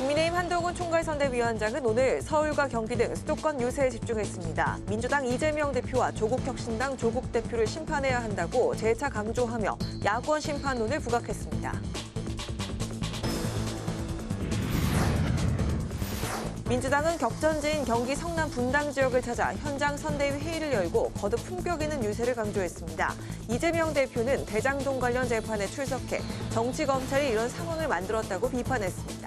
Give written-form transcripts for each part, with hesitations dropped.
국민의힘 한동훈 총괄선대위원장은 오늘 서울과 경기 등 수도권 유세에 집중했습니다. 민주당 이재명 대표와 조국혁신당 조국 대표를 심판해야 한다고 재차 강조하며 야권 심판론을 부각했습니다. 민주당은 격전지인 경기 성남 분당 지역을 찾아 현장 선대위 회의를 열고 거듭 품격 있는 유세를 강조했습니다. 이재명 대표는 대장동 관련 재판에 출석해 정치검찰이 이런 상황을 만들었다고 비판했습니다.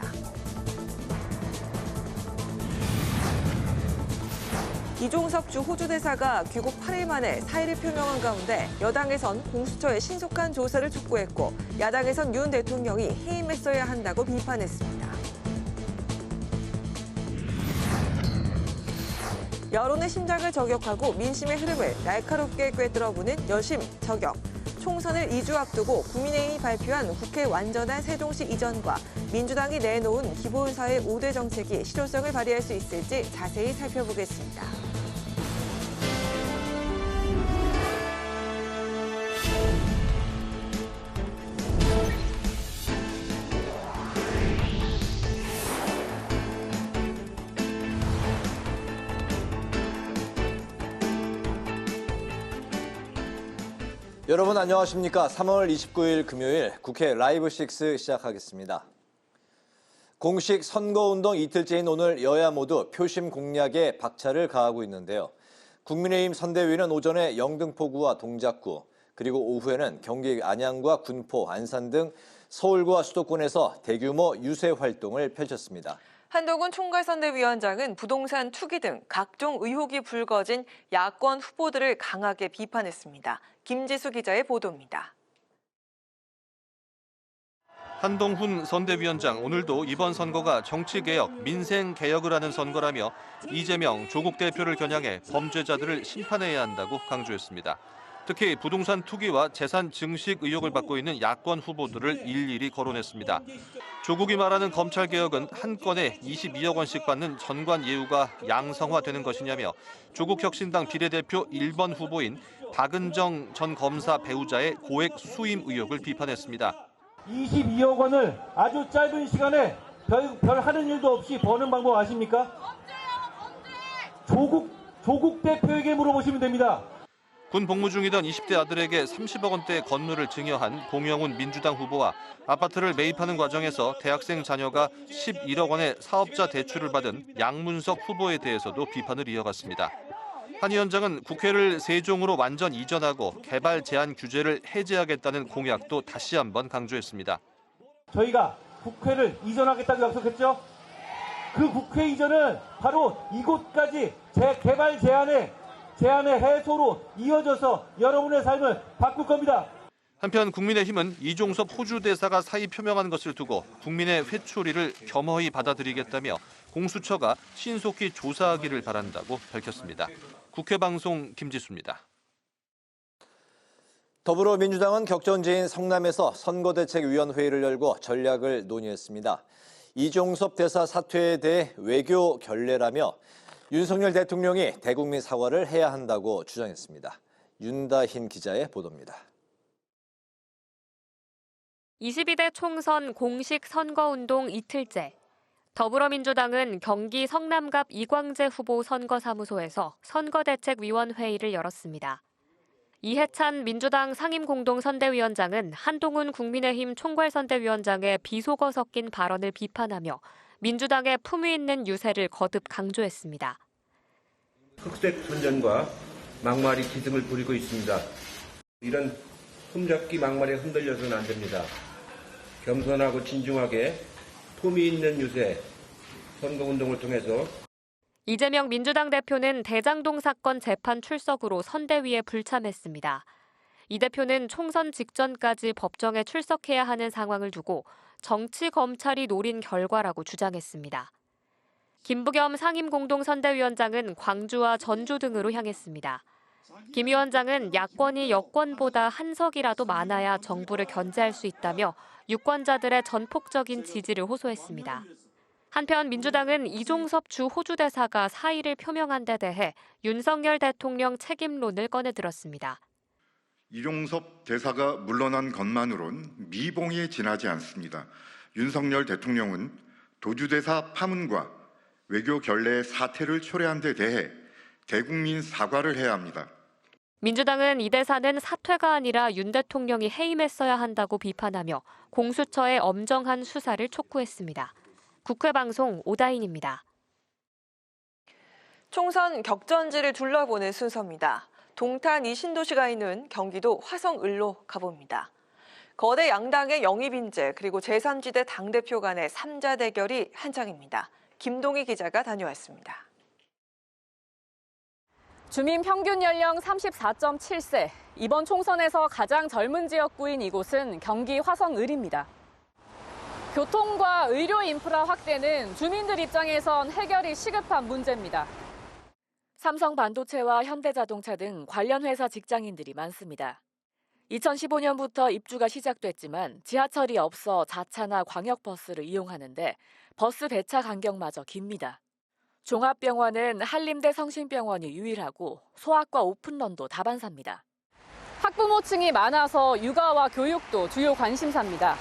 이종섭 주 호주 대사가 귀국 8일 만에 사의를 표명한 가운데 여당에선 공수처의 신속한 조사를 촉구했고 야당에선 윤 대통령이 해임했어야 한다고 비판했습니다. 여론의 심장을 저격하고 민심의 흐름을 날카롭게 꿰뚫어보는 여심 저격. 총선을 2주 앞두고 국민의힘이 발표한 국회 완전한 세종시 이전과 민주당이 내놓은 기본사회 5대 정책이 실효성을 발휘할 수 있을지 자세히 살펴보겠습니다. 여러분 안녕하십니까? 3월 29일 금요일 국회 라이브 6 시작하겠습니다. 공식 선거운동 이틀째인 오늘 여야 모두 표심 공략에 박차를 가하고 있는데요. 국민의힘 선대위는 오전에 영등포구와 동작구, 그리고 오후에는 경기 안양과 군포, 안산 등 서울과 수도권에서 대규모 유세 활동을 펼쳤습니다. 한동훈 총괄선대위원장은 부동산 투기 등 각종 의혹이 불거진 야권 후보들을 강하게 비판했습니다. 김지수 기자의 보도입니다. 한동훈 선대위원장 오늘도 이번 선거가 정치개혁, 민생개혁을 하는 선거라며 이재명, 조국 대표를 겨냥해 범죄자들을 심판해야 한다고 강조했습니다. 특히 부동산 투기와 재산 증식 의혹을 받고 있는 야권 후보들을 일일이 거론했습니다. 조국이 말하는 검찰개혁은 한 건에 22억 원씩 받는 전관 예우가 양성화되는 것이냐며 조국혁신당 비례대표 1번 후보인 박은정 전 검사 배우자의 고액 수임 의혹을 비판했습니다. 22억 원을 아주 짧은 시간에 별 하는 일도 없이 버는 방법 아십니까? 조국 대표에게 물어보시면 됩니다. 군 복무 중이던 20대 아들에게 30억 원대 건물을 증여한 공영훈 민주당 후보와 아파트를 매입하는 과정에서 대학생 자녀가 11억 원의 사업자 대출을 받은 양문석 후보에 대해서도 비판을 이어갔습니다. 한 위원장은 국회를 세종으로 완전 이전하고 개발 제한 규제를 해제하겠다는 공약도 다시 한번 강조했습니다. 저희가 국회를 이전하겠다고 약속했죠? 그 국회 이전은 바로 이곳까지 개발 제한의 해소로 이어져서 여러분의 삶을 바꿀 겁니다. 한편 국민의힘은 이종섭 호주 대사가 사의 표명한 것을 두고 국민의 회초리를 겸허히 받아들이겠다며 공수처가 신속히 조사하기를 바란다고 밝혔습니다. 국회방송 김지수입니다. 더불어민주당은 격전지인 성남에서 선거대책위원회의를 열고 전략을 논의했습니다. 이종섭 대사 사퇴에 대해 외교 결례라며 윤석열 대통령이 대국민 사과를 해야 한다고 주장했습니다. 윤다힌 기자의 보도입니다. 22대 총선 공식 선거운동 이틀째. 더불어민주당은 경기 성남갑 이광재 후보 선거사무소에서 선거대책위원회의를 열었습니다. 이해찬 민주당 상임공동선대위원장은 한동훈 국민의힘 총괄선대위원장의 비속어 섞인 발언을 비판하며 민주당의 품위 있는 유세를 거듭 강조했습니다. 흑색 선전과 막말이 기승을 부리고 있습니다. 이런 흠잡기 막말에 흔들려서는 안 됩니다. 겸손하고 진중하게 품위 있는 유세, 선거운동을 통해서 이재명 민주당 대표는 대장동 사건 재판 출석으로 선대위에 불참했습니다. 이 대표는 총선 직전까지 법정에 출석해야 하는 상황을 두고 정치 검찰이 노린 결과라고 주장했습니다. 김부겸 상임공동선대위원장은 광주와 전주 등으로 향했습니다. 김 위원장은 야권이 여권보다 한 석이라도 많아야 정부를 견제할 수 있다며 유권자들의 전폭적인 지지를 호소했습니다. 한편 민주당은 이종섭 주 호주 대사가 사의를 표명한 데 대해 윤석열 대통령 책임론을 꺼내들었습니다. 이종섭 대사가 물러난 것만으론 미봉이 지나지 않습니다. 윤석열 대통령은 도주대사 파문과 외교 결례의 사태를 초래한 데 대해 대국민 사과를 해야 합니다. 민주당은 이 대사는 사퇴가 아니라 윤 대통령이 해임했어야 한다고 비판하며 공수처의 엄정한 수사를 촉구했습니다. 국회방송 오다인입니다. 총선 격전지를 둘러보는 순서입니다. 동탄 이 신도시가 있는 경기도 화성을로 가봅니다. 거대 양당의 영입인재 그리고 제3지대 당대표 간의 3자 대결이 한창입니다. 김동희 기자가 다녀왔습니다. 주민 평균 연령 34.7세. 이번 총선에서 가장 젊은 지역구인 이곳은 경기 화성을입니다. 교통과 의료 인프라 확대는 주민들 입장에선 해결이 시급한 문제입니다. 삼성 반도체와 현대자동차 등 관련 회사 직장인들이 많습니다. 2015년부터 입주가 시작됐지만 지하철이 없어 자차나 광역버스를 이용하는데 버스 배차 간격마저 깁니다. 종합병원은 한림대 성심병원이 유일하고 소아과 오픈런도 다반사입니다. 학부모층이 많아서 육아와 교육도 주요 관심사입니다.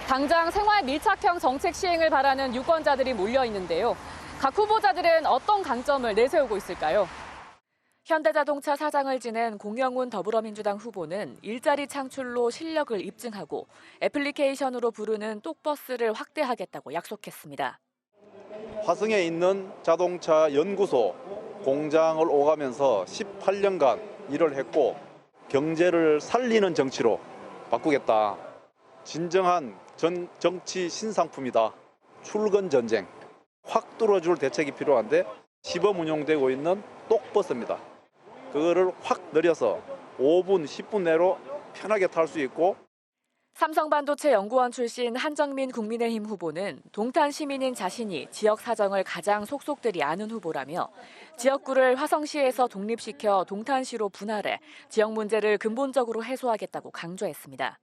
당장 생활 밀착형 정책 시행을 바라는 유권자들이 몰려 있는데요. 각 후보자들은 어떤 강점을 내세우고 있을까요? 현대자동차 사장을 지낸 공영훈 더불어민주당 후보는 일자리 창출로 실력을 입증하고 애플리케이션으로 부르는 똑버스를 확대하겠다고 약속했습니다. 화성에 있는 자동차 연구소 공장을 오가면서 18년간 일을 했고 경제를 살리는 정치로 바꾸겠다. 진정한 정치 신상품이다. 출근 전쟁 확 뚫어줄 대책이 필요한데 시범 운용되고 있는 똑버스입니다. 그거를 확 늘려서 5분, 10분 내로 편하게 탈 수 있고 삼성반도체 연구원 출신 한정민 국민의힘 후보는 동탄 시민인 자신이 지역 사정을 가장 속속들이 아는 후보라며 지역구를 화성시에서 독립시켜 동탄시로 분할해 지역 문제를 근본적으로 해소하겠다고 강조했습니다.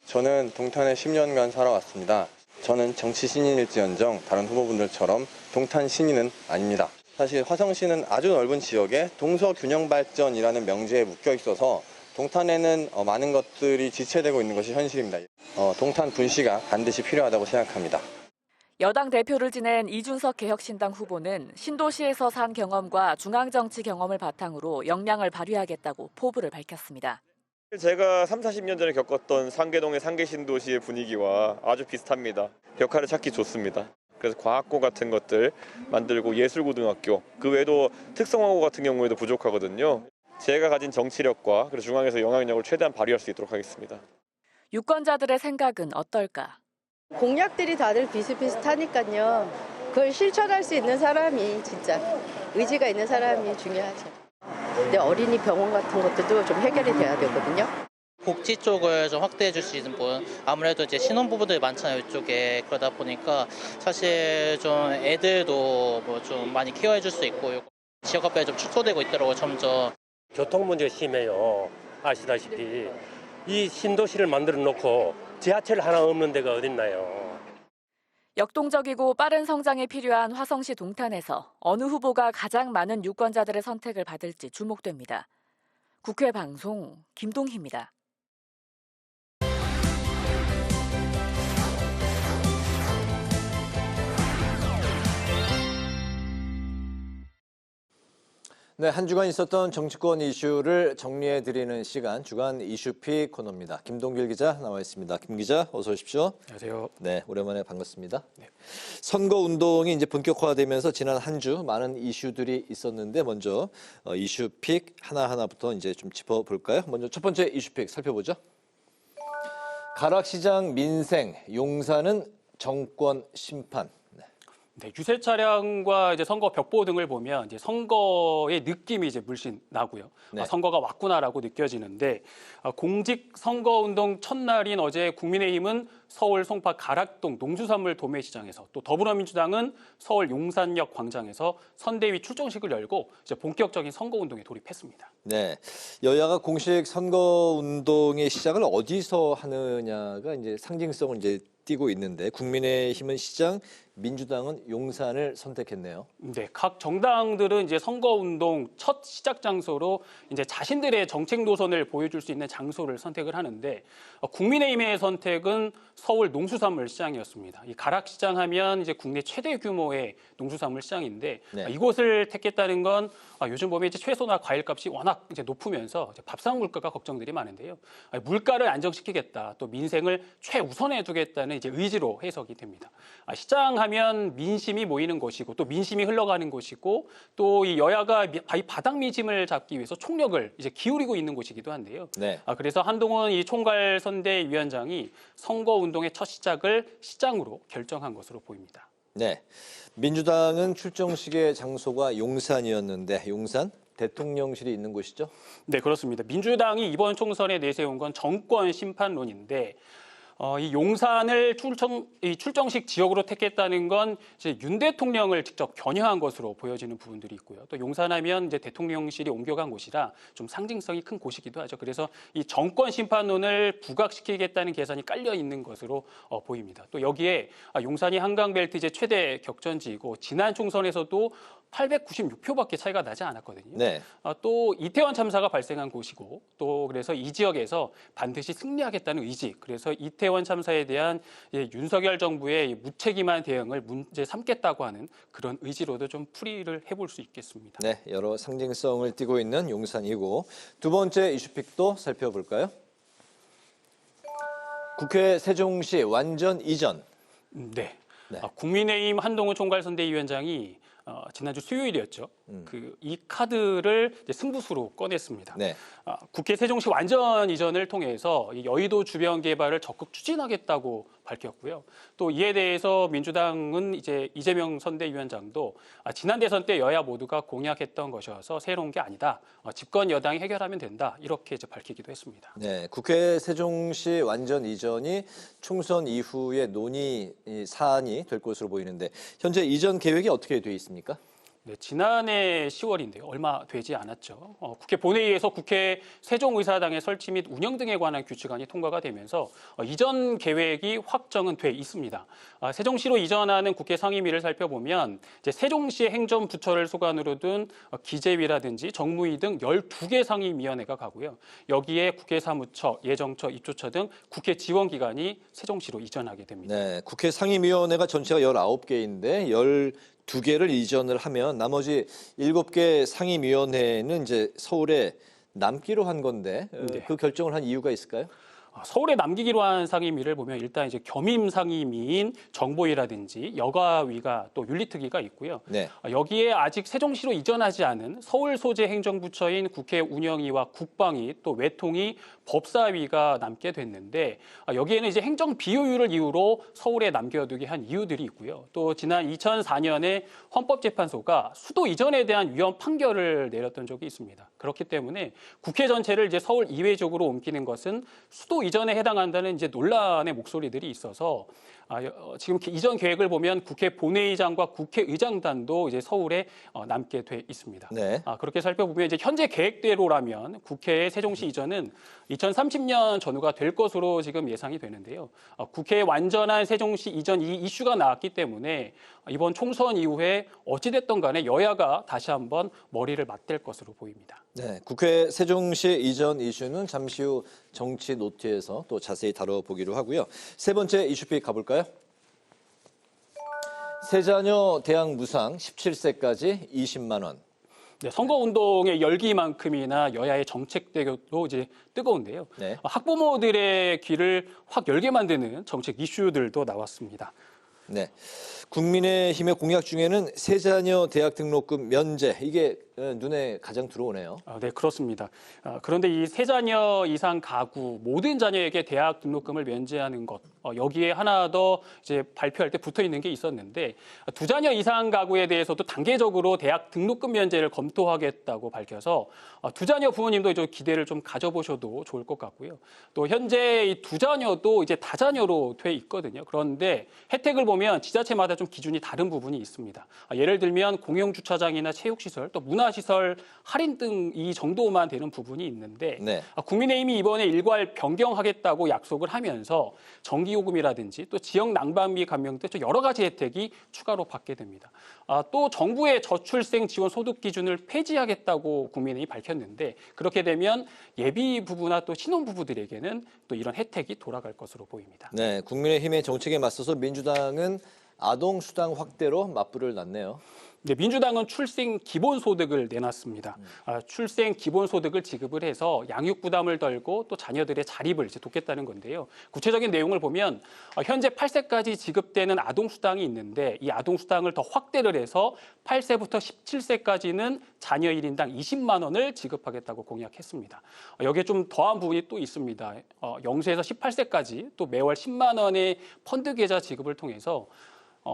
저는 동탄에 10년간 살아왔습니다. 저는 정치 신인일지언정 다른 후보분들처럼 동탄 신인은 아닙니다. 사실 화성시는 아주 넓은 지역에 동서균형발전이라는 명제에 묶여 있어서 동탄에는 많은 것들이 지체되고 있는 것이 현실입니다. 동탄 분시가 반드시 필요하다고 생각합니다. 여당 대표를 지낸 이준석 개혁신당 후보는 신도시에서 산 경험과 중앙정치 경험을 바탕으로 역량을 발휘하겠다고 포부를 밝혔습니다. 제가 30-40년 전에 겪었던 상계동의 상계신도시의 분위기와 아주 비슷합니다. 역할을 찾기 좋습니다. 그래서 과학고 같은 것들 만들고 예술고등학교, 그 외에도 특성화고 같은 경우에도 부족하거든요. 제가 가진 정치력과 그리고 중앙에서 영향력을 최대한 발휘할 수 있도록 하겠습니다. 유권자들의 생각은 어떨까? 공약들이 다들 비슷비슷하니까요. 그걸 실천할 수 있는 사람이 진짜 의지가 있는 사람이 중요하죠. 근데 어린이 병원 같은 것들도 좀 해결이 돼야 되거든요. 복지 쪽을 좀 확대해 줄 수 있는 분, 아무래도 이제 신혼부부들이 많잖아요, 이쪽에. 그러다 보니까 사실 좀 애들도 뭐 좀 많이 케어해 줄 수 있고 지역 화폐가 좀 축소되고 있더라고요, 점점. 교통 문제가 심해요. 아시다시피 이 신도시를 만들어 놓고 지하철 하나 없는 데가 어딨나요. 역동적이고 빠른 성장이 필요한 화성시 동탄에서 어느 후보가 가장 많은 유권자들의 선택을 받을지 주목됩니다. 국회 방송 김동희입니다. 네, 한 주간 있었던 정치권 이슈를 정리해드리는 시간, 주간 이슈픽 코너입니다. 김동길 기자 나와 있습니다. 김 기자, 어서 오십시오. 안녕하세요. 네, 오랜만에 반갑습니다. 네. 선거운동이 이제 본격화되면서 지난 한 주 많은 이슈들이 있었는데 먼저 이슈픽 하나하나부터 이제 좀 짚어볼까요? 먼저 첫 번째 이슈픽 살펴보죠. 가락시장 민생, 용산은 정권 심판. 네, 유세 차량과 이제 선거 벽보 등을 보면 이제 선거의 느낌이 이제 물씬 나고요. 네. 선거가 왔구나라고 느껴지는데 공직 선거운동 첫날인 어제 국민의힘은 서울 송파 가락동 농수산물 도매시장에서 또 더불어민주당은 서울 용산역 광장에서 선대위 출정식을 열고 이제 본격적인 선거운동에 돌입했습니다. 네, 여야가 공식 선거운동의 시작을 어디서 하느냐가 이제 상징성을 이제 띄고 있는데 국민의힘은 시장, 민주당은 용산을 선택했네요. 네, 각 정당들은 이제 선거운동 첫 시작 장소로 이제 자신들의 정책 노선을 보여줄 수 있는 장소를 선택을 하는데 국민의힘의 선택은 서울 농수산물 시장이었습니다. 이 가락시장 하면 이제 국내 최대 규모의 농수산물 시장인데 네. 이곳을 택했다는 건 요즘 보면 이제 채소나 과일값이 워낙 이제 높으면서 이제 밥상 물가가 걱정들이 많은데요. 물가를 안정시키겠다, 또 민생을 최우선에 두겠다는 이제 의지로 해석이 됩니다. 시장하면 민심이 모이는 곳이고 또 민심이 흘러가는 곳이고 또 이 여야가 이 바닥 민심을 잡기 위해서 총력을 이제 기울이고 있는 곳이기도 한데요. 네. 그래서 한동훈 이 총괄 선대위원장이 선거운동의 첫 시작을 시장으로 결정한 것으로 보입니다. 네. 민주당은 출정식의 장소가 용산이었는데 용산? 대통령실이 있는 곳이죠? 네, 그렇습니다. 민주당이 이번 총선에 내세운 건 정권 심판론인데 이 용산을 출정식 지역으로 택했다는 건 이제 윤 대통령을 직접 겨냥한 것으로 보여지는 부분들이 있고요. 또 용산하면 이제 대통령실이 옮겨간 곳이라 좀 상징성이 큰 곳이기도 하죠. 그래서 이 정권 심판론을 부각시키겠다는 계산이 깔려 있는 것으로 보입니다. 또 여기에 용산이 한강벨트 이제 최대 격전지이고 지난 총선에서도 896표밖에 차이가 나지 않았거든요. 네. 또 이태원 참사가 발생한 곳이고 또 그래서 이 지역에서 반드시 승리하겠다는 의지, 그래서 이태원 참사에 대한 윤석열 정부의 무책임한 대응을 문제 삼겠다고 하는 그런 의지로도 좀 풀이를 해볼 수 있겠습니다. 네, 여러 상징성을 띠고 있는 용산이고 두 번째 이슈픽도 살펴볼까요? 국회 세종시 완전 이전. 네. 네. 국민의힘 한동훈 총괄선대위원장이 지난주 수요일이었죠. 이 카드를 이제 승부수로 꺼냈습니다. 네. 국회 세종시 완전 이전을 통해서 이 여의도 주변 개발을 적극 추진하겠다고 밝혔고요. 또 이에 대해서 민주당은 이제 이재명 선대위원장도 지난 대선 때 여야 모두가 공약했던 것이어서 새로운 게 아니다. 집권 여당이 해결하면 된다. 이렇게 이제 밝히기도 했습니다. 네, 국회 세종시 완전 이전이 총선 이후의 논의 사안이 될 것으로 보이는데 현재 이전 계획이 어떻게 돼 있습니까? 네, 지난해 10월인데요. 얼마 되지 않았죠. 국회 본회의에서 국회 세종의사당의 설치 및 운영 등에 관한 규칙안이 통과가 되면서 이전 계획이 확정은 돼 있습니다. 세종시로 이전하는 국회 상임위를 살펴보면 이제 세종시의 행정부처를 소관으로 둔 기재위라든지 정무위 등 12개 상임위원회가 가고요. 여기에 국회 사무처, 예정처, 입조처 등 국회 지원기관이 세종시로 이전하게 됩니다. 네, 국회 상임위원회가 전체가 19개인데 12개를 이전을 하면 나머지 7개 상임위원회는 이제 서울에 남기로 한 건데 네. 그 결정을 한 이유가 있을까요? 서울에 남기기로 한 상임위를 보면 일단 이제 겸임 상임위인 정보위라든지 여가위가 또 윤리특위가 있고요. 네. 여기에 아직 세종시로 이전하지 않은 서울 소재 행정부처인 국회 운영위와 국방위 또 외통위 법사위가 남게 됐는데 여기에는 이제 행정 비효율을 이유로 서울에 남겨두게 한 이유들이 있고요. 또 지난 2004년에 헌법재판소가 수도 이전에 대한 위헌 판결을 내렸던 적이 있습니다. 그렇기 때문에 국회 전체를 이제 서울 이외적으로 옮기는 것은 수도 이전에 해당한다는 이제 논란의 목소리들이 있어서 지금 이전 계획을 보면 국회 본회의장과 국회의장단도 이제 서울에 남게 돼 있습니다. 네. 그렇게 살펴보면 이제 현재 계획대로라면 국회의 세종시 이전은 2030년 전후가 될 것으로 지금 예상이 되는데요. 국회의 완전한 세종시 이전 이 이슈가 나왔기 때문에 이번 총선 이후에 어찌됐든 간에 여야가 다시 한번 머리를 맞댈 것으로 보입니다. 네, 국회 세종시 이전 이슈는 잠시 후 정치 노트에서 또 자세히 다뤄보기로 하고요. 세 번째 이슈픽 가볼까요? 세자녀 대학 무상 17세까지 20만 원. 네, 선거운동의 열기만큼이나 여야의 정책 대결도 이제 뜨거운데요. 네. 학부모들의 귀를 확 열게 만드는 정책 이슈들도 나왔습니다. 네, 국민의힘의 공약 중에는 세자녀 대학 등록금 면제 이게 눈에 가장 들어오네요. 네, 그렇습니다. 그런데 이 세 자녀 이상 가구 모든 자녀에게 대학 등록금을 면제하는 것 여기에 하나 더 이제 발표할 때 붙어 있는 게 있었는데 두 자녀 이상 가구에 대해서도 단계적으로 대학 등록금 면제를 검토하겠다고 밝혀서 두 자녀 부모님도 이제 기대를 좀 가져보셔도 좋을 것 같고요. 또 현재 이 두 자녀도 이제 다자녀로 돼 있거든요. 그런데 혜택을 보면 지자체마다 좀 기준이 다른 부분이 있습니다. 예를 들면 공용 주차장이나 체육시설 또 문화 문화시설 할인 등 이 정도만 되는 부분이 있는데 네. 국민의힘이 이번에 일괄 변경하겠다고 약속을 하면서 전기요금이라든지 또 지역 난방비 감면 등 여러 가지 혜택이 추가로 받게 됩니다. 또 정부의 저출생 지원 소득 기준을 폐지하겠다고 국민의힘이 밝혔는데 그렇게 되면 예비 부부나 또 신혼부부들에게는 또 이런 혜택이 돌아갈 것으로 보입니다. 네, 국민의힘의 정책에 맞서서 민주당은 아동수당 확대로 맞불을 놨네요. 네, 민주당은 출생 기본소득을 내놨습니다. 출생 기본소득을 지급을 해서 양육 부담을 덜고 또 자녀들의 자립을 돕겠다는 건데요. 구체적인 내용을 보면 현재 8세까지 지급되는 아동수당이 있는데 이 아동수당을 더 확대를 해서 8세부터 17세까지는 자녀 1인당 20만 원을 지급하겠다고 공약했습니다. 여기에 좀 더한 부분이 또 있습니다. 0세에서 18세까지 또 매월 10만 원의 펀드 계좌 지급을 통해서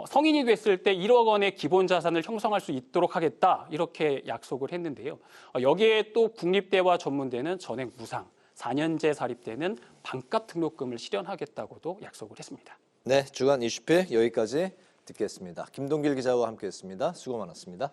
성인이 됐을 때 1억 원의 기본 자산을 형성할 수 있도록 하겠다 이렇게 약속을 했는데요. 여기에 또 국립대와 전문대는 전액 무상, 4년제 사립대는 반값 등록금을 실현하겠다고도 약속을 했습니다. 네, 주간 이슈픽 여기까지 듣겠습니다. 김동길 기자와 함께했습니다. 수고 많았습니다.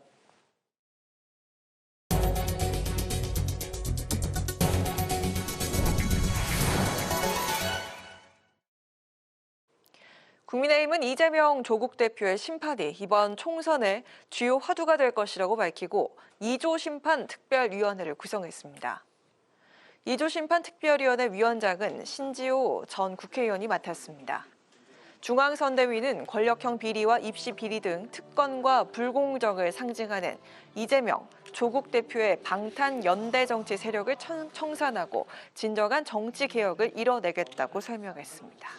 국민의힘은 이재명 조국 대표의 심판이 이번 총선의 주요 화두가 될 것이라고 밝히고 2조 심판 특별위원회를 구성했습니다. 2조 심판 특별위원회 위원장은 신지호 전 국회의원이 맡았습니다. 중앙선대위는 권력형 비리와 입시 비리 등 특권과 불공정을 상징하는 이재명, 조국 대표의 방탄 연대 정치 세력을 청산하고 진정한 정치 개혁을 이뤄내겠다고 설명했습니다.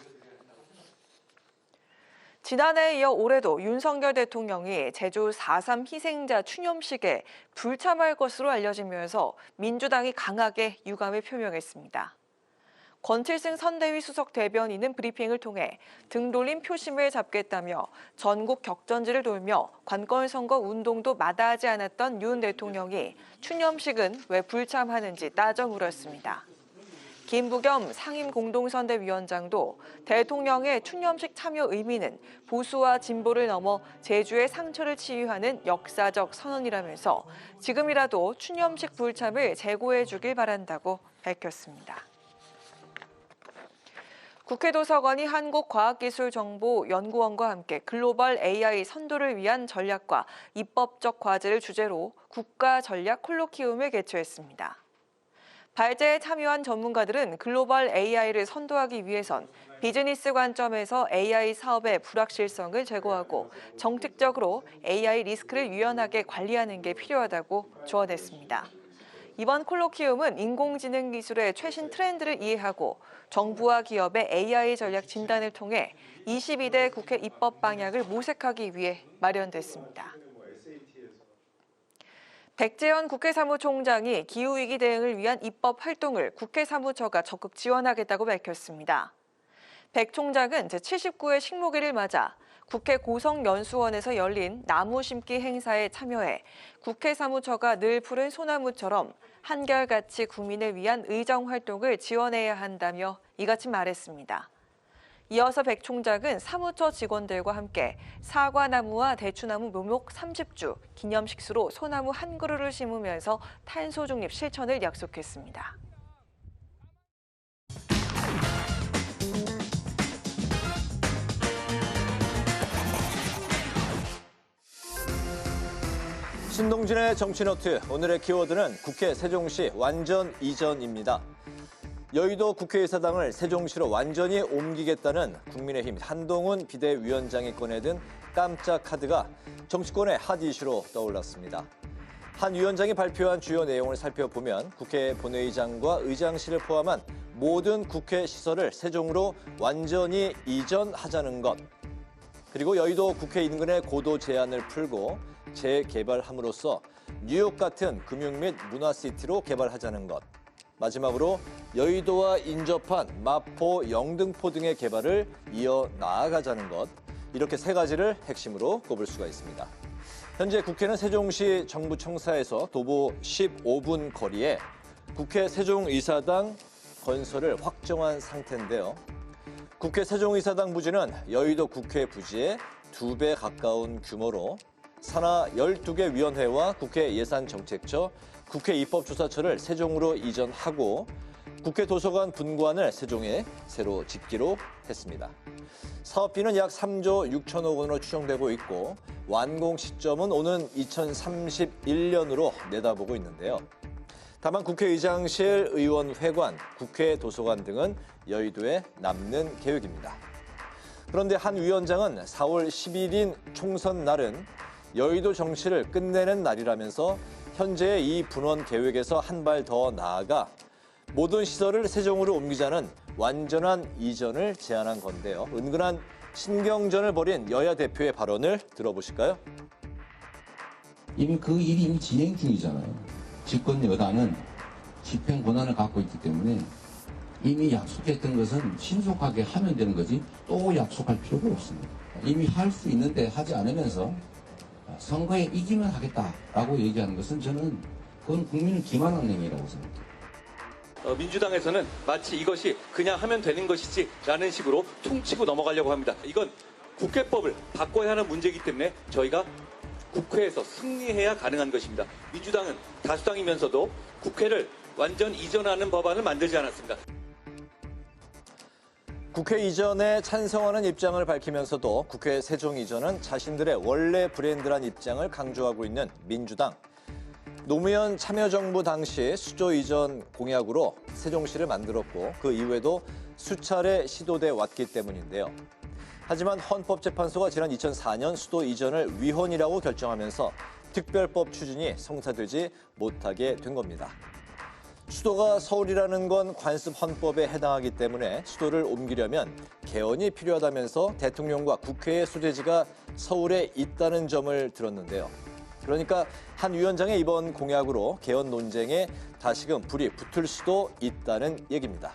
지난해에 이어 올해도 윤석열 대통령이 제주 4.3 희생자 추념식에 불참할 것으로 알려지면서 민주당이 강하게 유감을 표명했습니다. 권칠승 선대위 수석 대변인은 브리핑을 통해 등 돌린 표심을 잡겠다며 전국 격전지를 돌며 관건선거 운동도 마다하지 않았던 윤 대통령이 추념식은 왜 불참하는지 따져 물었습니다. 김부겸 상임공동선대위원장도 대통령의 추념식 참여 의미는 보수와 진보를 넘어 제주의 상처를 치유하는 역사적 선언이라면서 지금이라도 추념식 불참을 재고해 주길 바란다고 밝혔습니다. 국회 도서관이 한국과학기술정보연구원과 함께 글로벌 AI 선도를 위한 전략과 입법적 과제를 주제로 국가 전략 콜로키움을 개최했습니다. 발제에 참여한 전문가들은 글로벌 AI를 선도하기 위해선 비즈니스 관점에서 AI 사업의 불확실성을 제거하고 정책적으로 AI 리스크를 유연하게 관리하는 게 필요하다고 조언했습니다. 이번 콜로키움은 인공지능 기술의 최신 트렌드를 이해하고 정부와 기업의 AI 전략 진단을 통해 22대 국회 입법 방향을 모색하기 위해 마련됐습니다. 백재현 국회 사무총장이 기후위기 대응을 위한 입법 활동을 국회 사무처가 적극 지원하겠다고 밝혔습니다. 백 총장은 제79회 식목일을 맞아 국회 고성연수원에서 열린 나무 심기 행사에 참여해 국회 사무처가 늘 푸른 소나무처럼 한결같이 국민을 위한 의정 활동을 지원해야 한다며 이같이 말했습니다. 이어서 백 총장은 사무처 직원들과 함께 사과나무와 대추나무 묘목 30주, 기념식수로 소나무 한 그루를 심으면서 탄소 중립 실천을 약속했습니다. 신동진의 정치노트, 오늘의 키워드는 국회 세종시 완전 이전입니다. 여의도 국회의사당을 세종시로 완전히 옮기겠다는 국민의힘 한동훈 비대위원장이 꺼내든 깜짝 카드가 정치권의 핫 이슈로 떠올랐습니다. 한 위원장이 발표한 주요 내용을 살펴보면 국회 본회의장과 의장실을 포함한 모든 국회 시설을 세종으로 완전히 이전하자는 것, 그리고 여의도 국회 인근의 고도 제한을 풀고 재개발함으로써 뉴욕 같은 금융 및 문화시티로 개발하자는 것, 마지막으로 여의도와 인접한 마포, 영등포 등의 개발을 이어나가자는 것, 이렇게 세 가지를 핵심으로 꼽을 수가 있습니다. 현재 국회는 세종시 정부청사에서 도보 15분 거리에 국회 세종의사당 건설을 확정한 상태인데요. 국회 세종의사당 부지는 여의도 국회 부지의 2배 가까운 규모로 산하 12개 위원회와 국회 예산정책처, 국회 입법조사처를 세종으로 이전하고 국회 도서관 분관을 세종에 새로 짓기로 했습니다. 사업비는 약 3조 6천억 원으로 추정되고 있고 완공 시점은 오는 2031년으로 내다보고 있는데요. 다만 국회의장실, 의원회관, 국회 도서관 등은 여의도에 남는 계획입니다. 그런데 한 위원장은 4월 10일인 총선 날은 여의도 정치를 끝내는 날이라면서 현재의 이 분원 계획에서 한 발 더 나아가 모든 시설을 세종으로 옮기자는 완전한 이전을 제안한 건데요. 은근한 신경전을 벌인 여야 대표의 발언을 들어보실까요? 이미 그 일이 이미 진행 중이잖아요. 집권 여당은 집행 권한을 갖고 있기 때문에 이미 약속했던 것은 신속하게 하면 되는 거지 또 약속할 필요가 없습니다. 이미 할 수 있는데 하지 않으면서 선거에 이기면 하겠다라고 얘기하는 것은 저는 그건 국민을 기만하는 행위라고 생각합니다. 민주당에서는 마치 이것이 그냥 하면 되는 것이지라는 식으로 퉁치고 넘어가려고 합니다. 이건 국회법을 바꿔야 하는 문제이기 때문에 저희가 국회에서 승리해야 가능한 것입니다. 민주당은 다수당이면서도 국회를 완전 이전하는 법안을 만들지 않았습니다. 국회 이전에 찬성하는 입장을 밝히면서도 국회 세종 이전은 자신들의 원래 브랜드란 입장을 강조하고 있는 민주당. 노무현 참여정부 당시 수조 이전 공약으로 세종시를 만들었고 그 이후에도 수차례 시도돼 왔기 때문인데요. 하지만 헌법재판소가 지난 2004년 수도 이전을 위헌이라고 결정하면서 특별법 추진이 성사되지 못하게 된 겁니다. 수도가 서울이라는 건 관습 헌법에 해당하기 때문에 수도를 옮기려면 개헌이 필요하다면서 대통령과 국회의 소재지가 서울에 있다는 점을 들었는데요. 그러니까 한 위원장의 이번 공약으로 개헌 논쟁에 다시금 불이 붙을 수도 있다는 얘기입니다.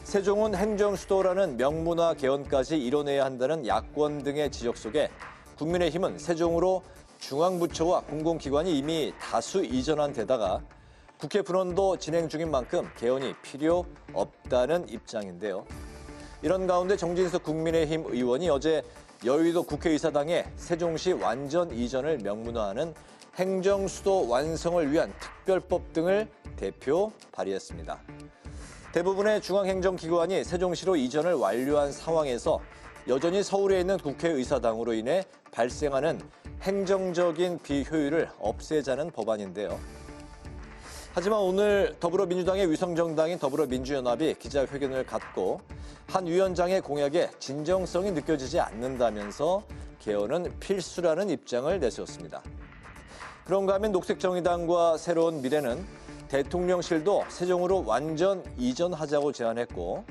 세종은 행정수도라는 명문화 개헌까지 이뤄내야 한다는 야권 등의 지적 속에 국민의힘은 세종으로 중앙부처와 공공기관이 이미 다수 이전한 데다가 국회 분원도 진행 중인 만큼 개헌이 필요 없다는 입장인데요. 이런 가운데 정진석 국민의힘 의원이 어제 여의도 국회의사당에 세종시 완전 이전을 명문화하는 행정수도 완성을 위한 특별법 등을 대표 발의했습니다. 대부분의 중앙행정기관이 세종시로 이전을 완료한 상황에서 여전히 서울에 있는 국회의사당으로 인해 발생하는 행정적인 비효율을 없애자는 법안인데요. 하지만 오늘 더불어민주당의 위성정당인 더불어민주연합이 기자회견을 갖고 한 위원장의 공약에 진정성이 느껴지지 않는다면서 개헌은 필수라는 입장을 내세웠습니다. 그런가 하면 녹색정의당과 새로운 미래는 대통령실도 세종으로 완전 이전하자고 제안했고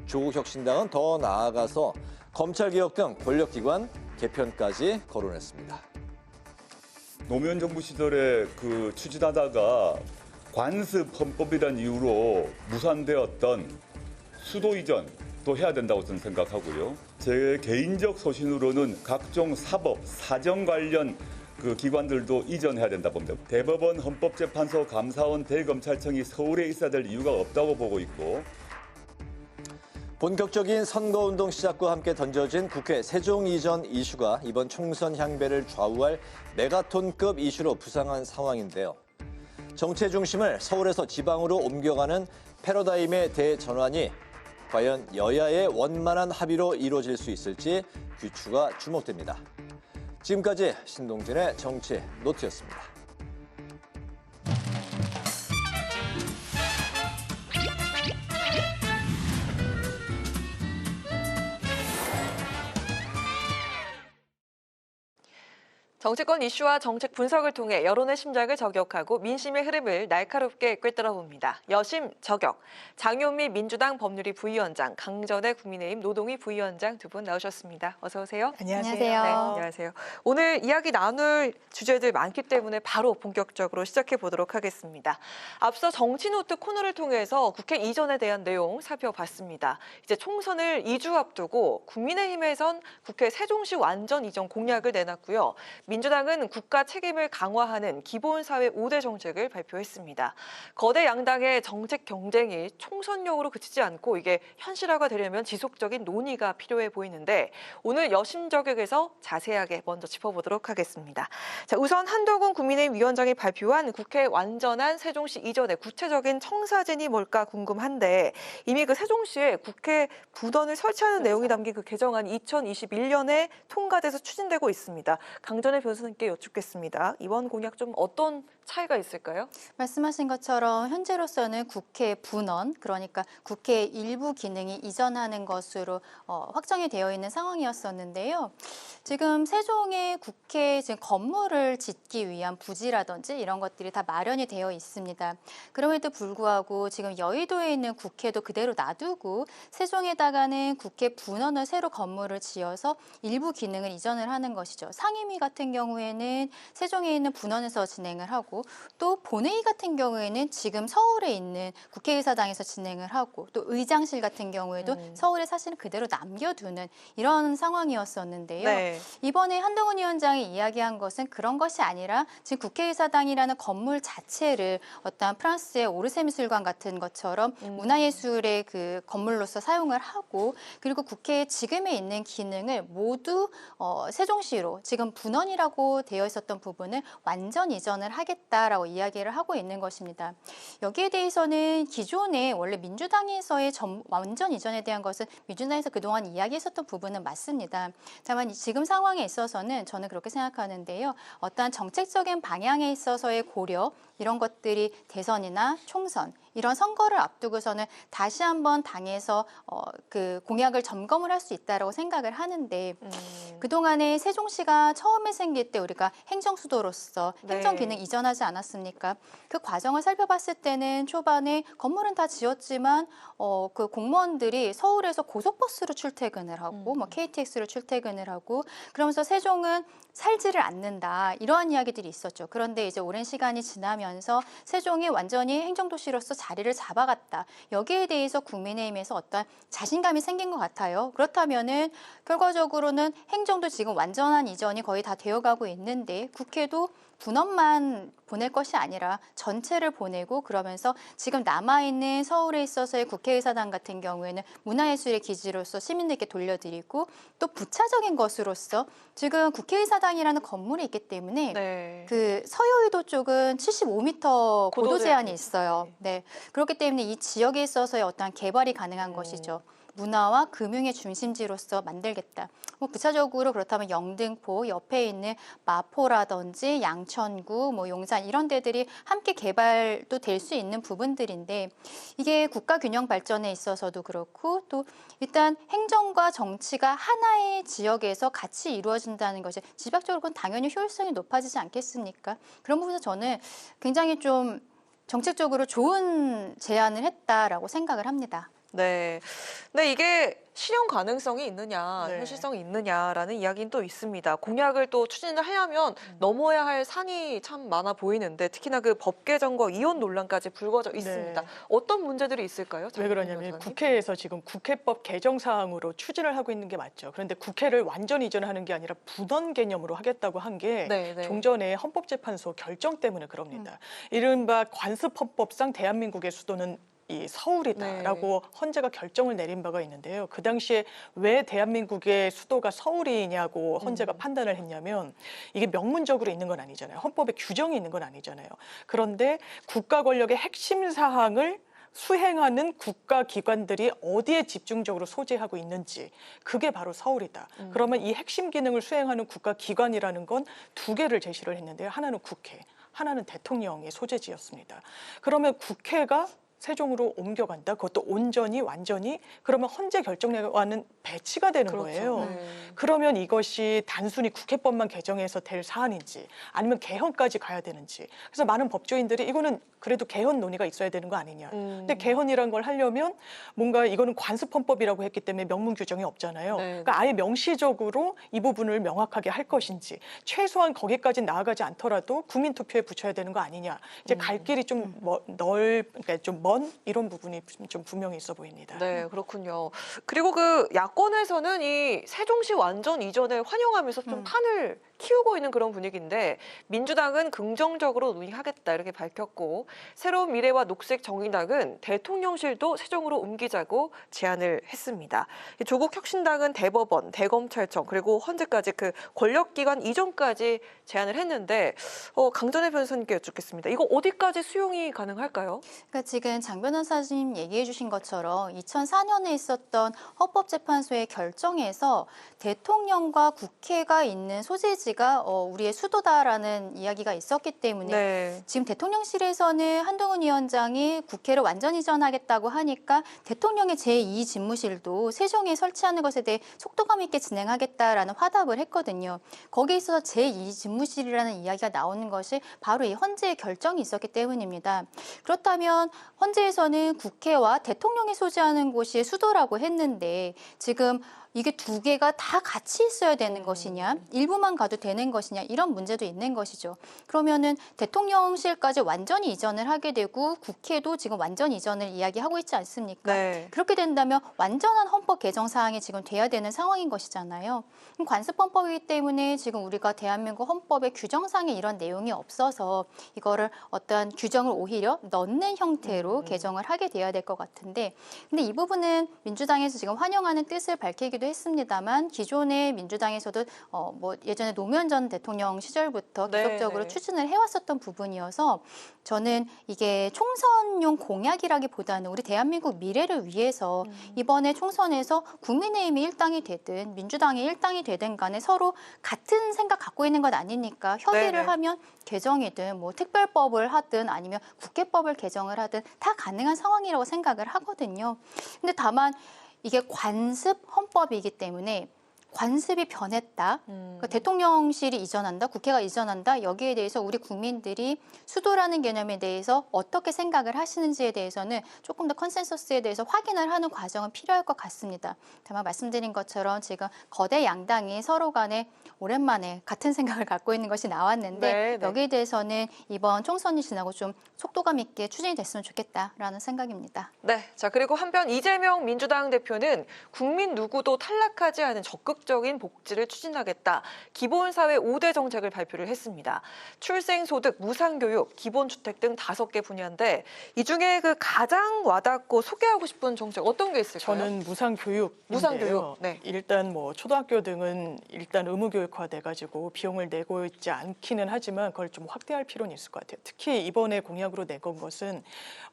조국혁신당은 더 나아가서 검찰개혁 등 권력기관 개편까지 거론했습니다. 노무현 정부 시절에 추진하다가 관습 헌법이라는 이유로 무산되었던 수도 이전도 해야 된다고 저는 생각하고요. 제 개인적 소신으로는 각종 사법, 사정 관련 기관들도 이전해야 된다 봅니다. 대법원, 헌법재판소, 감사원, 대검찰청이 서울에 있어야 될 이유가 없다고 보고 있고. 본격적인 선거운동 시작과 함께 던져진 국회 세종 이전 이슈가 이번 총선 향배를 좌우할 메가톤급 이슈로 부상한 상황인데요. 정치의 중심을 서울에서 지방으로 옮겨가는 패러다임의 대전환이 과연 여야의 원만한 합의로 이루어질 수 있을지 귀추가 주목됩니다. 지금까지 신동진의 정치 노트였습니다. 정치권 이슈와 정책 분석을 통해 여론의 심장을 저격하고 민심의 흐름을 날카롭게 꿰뚫어봅니다. 여심 저격. 장효미 민주당 법률위 부위원장, 강전의 국민의힘 노동위 부위원장 두 분 나오셨습니다. 어서 오세요. 안녕하세요. 네, 안녕하세요. 오늘 이야기 나눌 주제들 많기 때문에 바로 본격적으로 시작해 보도록 하겠습니다. 앞서 정치노트 코너를 통해서 국회 이전에 대한 내용 살펴봤습니다. 이제 총선을 2주 앞두고 국민의힘에선 국회 세종시 완전 이전 공약을 내놨고요. 민주당은 국가 책임을 강화하는 기본사회 5대 정책을 발표했습니다. 거대 양당의 정책 경쟁이 총선용으로 그치지 않고 이게 현실화가 되려면 지속적인 논의가 필요해 보이는데 오늘 여심 저격에서 자세하게 먼저 짚어보도록 하겠습니다. 자, 우선 한동훈 국민의힘 위원장이 발표한 국회 완전한 세종시 이전의 구체적인 청사진이 뭘까 궁금한데 이미 그 세종시에 국회 부던을 설치하는 내용이 담긴 그 개정안이 2021년에 통과돼서 추진되고 있습니다. 강전의 변호사님께 여쭙겠습니다. 이번 공약 좀 어떤 차이가 있을까요? 말씀하신 것처럼 현재로서는 국회 분원, 그러니까 국회 일부 기능이 이전하는 것으로 확정이 되어 있는 상황이었었는데요. 지금 세종의 국회 지금 건물을 짓기 위한 부지라든지 이런 것들이 다 마련이 되어 있습니다. 그럼에도 불구하고 지금 여의도에 있는 국회도 그대로 놔두고 세종에다가는 국회 분원을 새로 건물을 지어서 일부 기능을 이전을 하는 것이죠. 상임위 같은 경우에는 세종에 있는 분원에서 진행을 하고 또 본회의 같은 경우에는 지금 서울에 있는 국회의사당에서 진행을 하고 또 의장실 같은 경우에도 서울에 사실은 그대로 남겨두는 이런 상황이었었는데요. 네. 이번에 한동훈 위원장이 이야기한 것은 그런 것이 아니라 지금 국회의사당이라는 건물 자체를 어떤 프랑스의 오르세 미술관 같은 것처럼 문화예술의 그 건물로서 사용을 하고 그리고 국회에 지금에 있는 기능을 모두 세종시로 지금 분원이라고 되어 있었던 부분을 완전 이전을 하겠다라고 이야기를 하고 있는 것입니다. 여기에 대해서는 기존에 원래 민주당에서의 완전 이전에 대한 것은 민주당에서 그동안 이야기했었던 부분은 맞습니다. 다만 지금 상황에 있어서는 저는 그렇게 생각하는데요. 어떠한 정책적인 방향에 있어서의 고려 이런 것들이 대선이나 총선 이런 선거를 앞두고서는 다시 한번 당에서 그 공약을 점검을 할 수 있다고 생각을 하는데 그동안에 세종시가 처음에 생길 때 우리가 행정수도로서 행정기능 이전하지 않았습니까? 그 과정을 살펴봤을 때는 초반에 건물은 다 지었지만 그 공무원들이 서울에서 고속버스로 출퇴근을 하고 뭐 KTX로 출퇴근을 하고 그러면서 세종은 살지를 않는다 이러한 이야기들이 있었죠. 그런데 이제 오랜 시간이 지나면서 세종이 완전히 행정도시로서 자리를 잡아갔다. 여기에 대해서 국민의힘에서 어떤 자신감이 생긴 것 같아요. 그렇다면은 결과적으로는 행정도 지금 완전한 이전이 거의 다 되어가고 있는데 국회도 분원만 보낼 것이 아니라 전체를 보내고 그러면서 지금 남아있는 서울에 있어서의 국회의사당 같은 경우에는 문화예술의 기지로서 시민들께 돌려드리고 또 부차적인 것으로서 지금 국회의사당이라는 건물이 있기 때문에 그 서여의도 쪽은 75m 고도 제한이 있어요. 네. 그렇기 때문에 이 지역에 있어서의 어떠한 개발이 가능한 것이죠. 문화와 금융의 중심지로서 만들겠다. 뭐 부차적으로 그렇다면 영등포 옆에 있는 마포라든지 양천구, 뭐 용산 이런 데들이 함께 개발도 될 수 있는 부분들인데 이게 국가 균형 발전에 있어서도 그렇고 또 일단 행정과 정치가 하나의 지역에서 같이 이루어진다는 것이 지방적으로 그건 당연히 효율성이 높아지지 않겠습니까? 그런 부분에서 저는 굉장히 좀 정책적으로 좋은 제안을 했다라고 생각을 합니다. 네. 근데 이게 실현 가능성이 있느냐, 현실성이 있느냐라는 이야기는 또 있습니다. 공약을 또 추진을 하려면 넘어야 할 산이 참 많아 보이는데 특히나 그 법 개정과 이혼 논란까지 불거져 있습니다. 어떤 문제들이 있을까요? 왜 그러냐면 국회에서 지금 국회법 개정 사항으로 추진을 하고 있는 게 맞죠. 그런데 국회를 완전 이전하는 게 아니라 분원 개념으로 하겠다고 한 게 종전에 헌법재판소 결정 때문에 그럽니다. 이른바 관습헌법상 대한민국의 수도는 이 서울이다라고 헌재가 결정을 내린 바가 있는데요. 그 당시에 왜 대한민국의 수도가 서울이냐고 헌재가 판단을 했냐면 이게 명문적으로 있는 건 아니잖아요. 헌법에 규정이 있는 건 아니잖아요. 그런데 국가 권력의 핵심 사항을 수행하는 국가기관들이 어디에 집중적으로 소재하고 있는지 그게 바로 서울이다. 그러면 이 핵심 기능을 수행하는 국가기관이라는 건 두 개를 제시를 했는데요. 하나는 국회, 하나는 대통령의 소재지였습니다. 그러면 국회가 세종으로 옮겨간다. 그것도 온전히 완전히 그러면 헌재 결정과는 배치가 되는 거예요. 그러면 이것이 단순히 국회법만 개정해서 될 사안인지 아니면 개헌까지 가야 되는지. 그래서 많은 법조인들이 이거는 그래도 개헌 논의가 있어야 되는 거 아니냐. 근데 개헌이란 걸 하려면 뭔가 이거는 관습헌법이라고 했기 때문에 명문 규정이 없잖아요. 그러니까 아예 명시적으로 이 부분을 명확하게 할 것인지 최소한 거기까지 나아가지 않더라도 국민투표에 붙여야 되는 거 아니냐. 이제 갈 길이 좀 그러니까 좀 원 이런 부분이 좀 분명히 있어 보입니다. 네, 그렇군요. 그리고 그 야권에서는 이 세종시 완전 이전을 환영하면서 좀 판을 키우고 있는 그런 분위기인데 민주당은 긍정적으로 논의하겠다 이렇게 밝혔고 새로운 미래와 녹색 정의당은 대통령실도 세종으로 옮기자고 제안을 했습니다. 조국 혁신당은 대법원, 대검찰청 그리고 헌재까지 그 권력기관 이전까지 제안을 했는데 강전혜 변호사님께 여쭙겠습니다. 이거 어디까지 수용이 가능할까요? 그러니까 지금 장 변호사님 얘기해 주신 것처럼 2004년에 있었던 헌법재판소의 결정에서 대통령과 국회가 있는 소재지가 우리의 수도다라는 이야기가 있었기 때문에 지금 대통령실에서는 한동훈 위원장이 국회를 완전 이전하겠다고 하니까 대통령의 제2집무실도 세종에 설치하는 것에 대해 속도감 있게 진행하겠다라는 화답을 했거든요. 거기에 있어서 제2집무실이라는 이야기가 나오는 것이 바로 이 헌재의 결정이 있었기 때문입니다. 그렇다면 헌재에서는 국회와 대통령이 소재하는 곳이 수도라고 했는데 지금 이게 두 개가 다 같이 있어야 되는 것이냐, 일부만 가도 되는 것이냐 이런 문제도 있는 것이죠. 그러면은 대통령실까지 완전히 이전을 하게 되고 국회도 지금 완전 이전을 이야기하고 있지 않습니까? 그렇게 된다면 완전한 헌법 개정 사항이 지금 돼야 되는 상황인 것이잖아요. 관습헌법이기 때문에 지금 우리가 대한민국 헌법의 규정상에 이런 내용이 없어서 이거를 어떤 규정을 오히려 넣는 형태로 개정을 하게 돼야 될 것 같은데 근데 이 부분은 민주당에서 지금 환영하는 뜻을 밝히기도 했습니다만 기존의 민주당에서도 뭐 예전에 노무현 전 대통령 시절부터 계속적으로 추진을 해왔었던 부분이어서 저는 이게 총선용 공약이라기보다는 우리 대한민국 미래를 위해서 이번에 총선에서 국민의힘이 1당이 되든 민주당이 1당이 되든 간에 서로 같은 생각 갖고 있는 것 아니니까 협의를 하면 개정이든 뭐 특별법을 하든 아니면 국회법을 개정을 하든 다 가능한 상황이라고 생각을 하거든요. 근데 다만 이게 관습 헌법이기 때문에 관습이 변했다. 그러니까 대통령실이 이전한다, 국회가 이전한다. 여기에 대해서 우리 국민들이 수도라는 개념에 대해서 어떻게 생각을 하시는지에 대해서는 조금 더 컨센서스에 대해서 확인을 하는 과정은 필요할 것 같습니다. 다만 말씀드린 것처럼 지금 거대 양당이 서로 간에 오랜만에 같은 생각을 갖고 있는 것이 나왔는데 여기에 대해서는 이번 총선이 지나고 좀 속도감 있게 추진이 됐으면 좋겠다라는 생각입니다. 네, 자 그리고 한편 이재명 민주당 대표는 국민 누구도 탈락하지 않은 적극적인 복지를 추진하겠다. 기본사회 5대 정책을 발표를 했습니다. 출생소득, 무상교육, 기본주택 등 5개 분야인데 이 중에 그 가장 와닿고 소개하고 싶은 정책 어떤 게 있을까요? 저는 무상교육. 무상교육. 일단 뭐 초등학교 등은 일단 의무교육화돼가지고 비용을 내고 있지 않기는 하지만 그걸 좀 확대할 필요는 있을 것 같아요. 특히 이번에 공약으로 내건 것은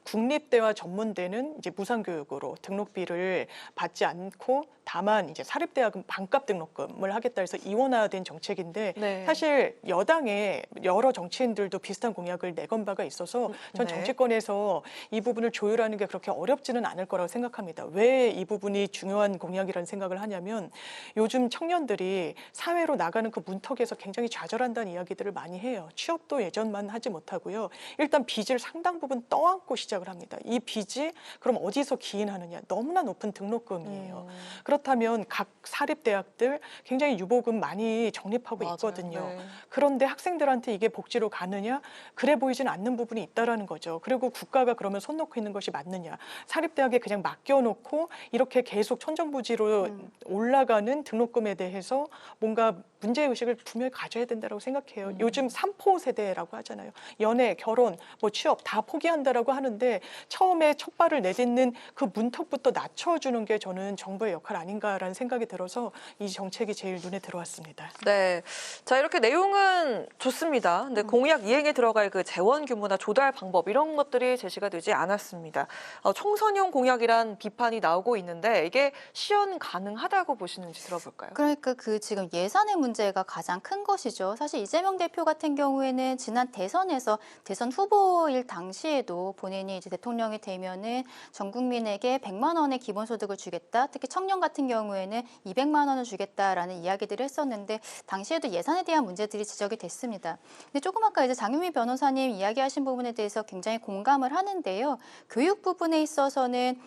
국립대와 전문대는 이제 무상교육으로 등록비를 받지 않고 다만 이제 사립대학은 반값 등록금을 하겠다 해서 이원화된 정책인데 사실 여당의 여러 정치인들도 비슷한 공약을 내건 바가 있어서 전 정치권에서 이 부분을 조율하는 게 그렇게 어렵지는 않을 거라고 생각합니다. 왜 이 부분이 중요한 공약이라는 생각을 하냐면 요즘 청년들이 사회로 나가는 그 문턱에서 굉장히 좌절한다는 이야기들을 많이 해요. 취업도 예전만 하지 못하고요. 일단 빚을 상당 부분 떠안고 시작을 합니다. 이 빚이 그럼 어디서 기인하느냐. 너무나 높은 등록금이에요. 그렇다면 각 사립대학들 굉장히 유보금 많이 적립하고 있거든요. 그런데 학생들한테 이게 복지로 가느냐? 그래 보이지는 않는 부분이 있다라는 거죠. 그리고 국가가 그러면 손 놓고 있는 것이 맞느냐? 사립대학에 그냥 맡겨놓고 이렇게 계속 천정부지로 올라가는 등록금에 대해서 뭔가 문제의식을 분명히 가져야 된다고 생각해요. 요즘 3포 세대라고 하잖아요. 연애, 결혼, 뭐 취업 다 포기한다라고 하는데 처음에 첫 발을 내딛는 그 문턱부터 낮춰주는 게 저는 정부의 역할 아닌가라는 생각이 들어서 이 정책이 제일 눈에 들어왔습니다. 네, 자 이렇게 내용은 좋습니다. 근데 공약 이행에 들어갈 그 재원 규모나 조달 방법 이런 것들이 제시가 되지 않았습니다. 총선용 공약이란 비판이 나오고 있는데 이게 실현 가능하다고 보시는지 들어볼까요? 그러니까 그 지금 예산의 문제가 가장 큰 것이죠. 사실 이재명 대표 같은 경우에는 지난 대선에서 대선 후보일 당시에도 본인이 이제 대통령이 되면은 전 국민에게 100만 원의 기본소득을 주겠다. 특히 청년 같은 같은 경우에는 200만 원을 주겠다라는 이야기들을 했었는데 당시에도 예산에 대한 문제들이 지적이 됐습니다. 근데 조금 아까 이제 장윤미 변호사님 이야기하신 부분에 대해서 굉장히 공감을 하는데요. 교육 부분에 있어서는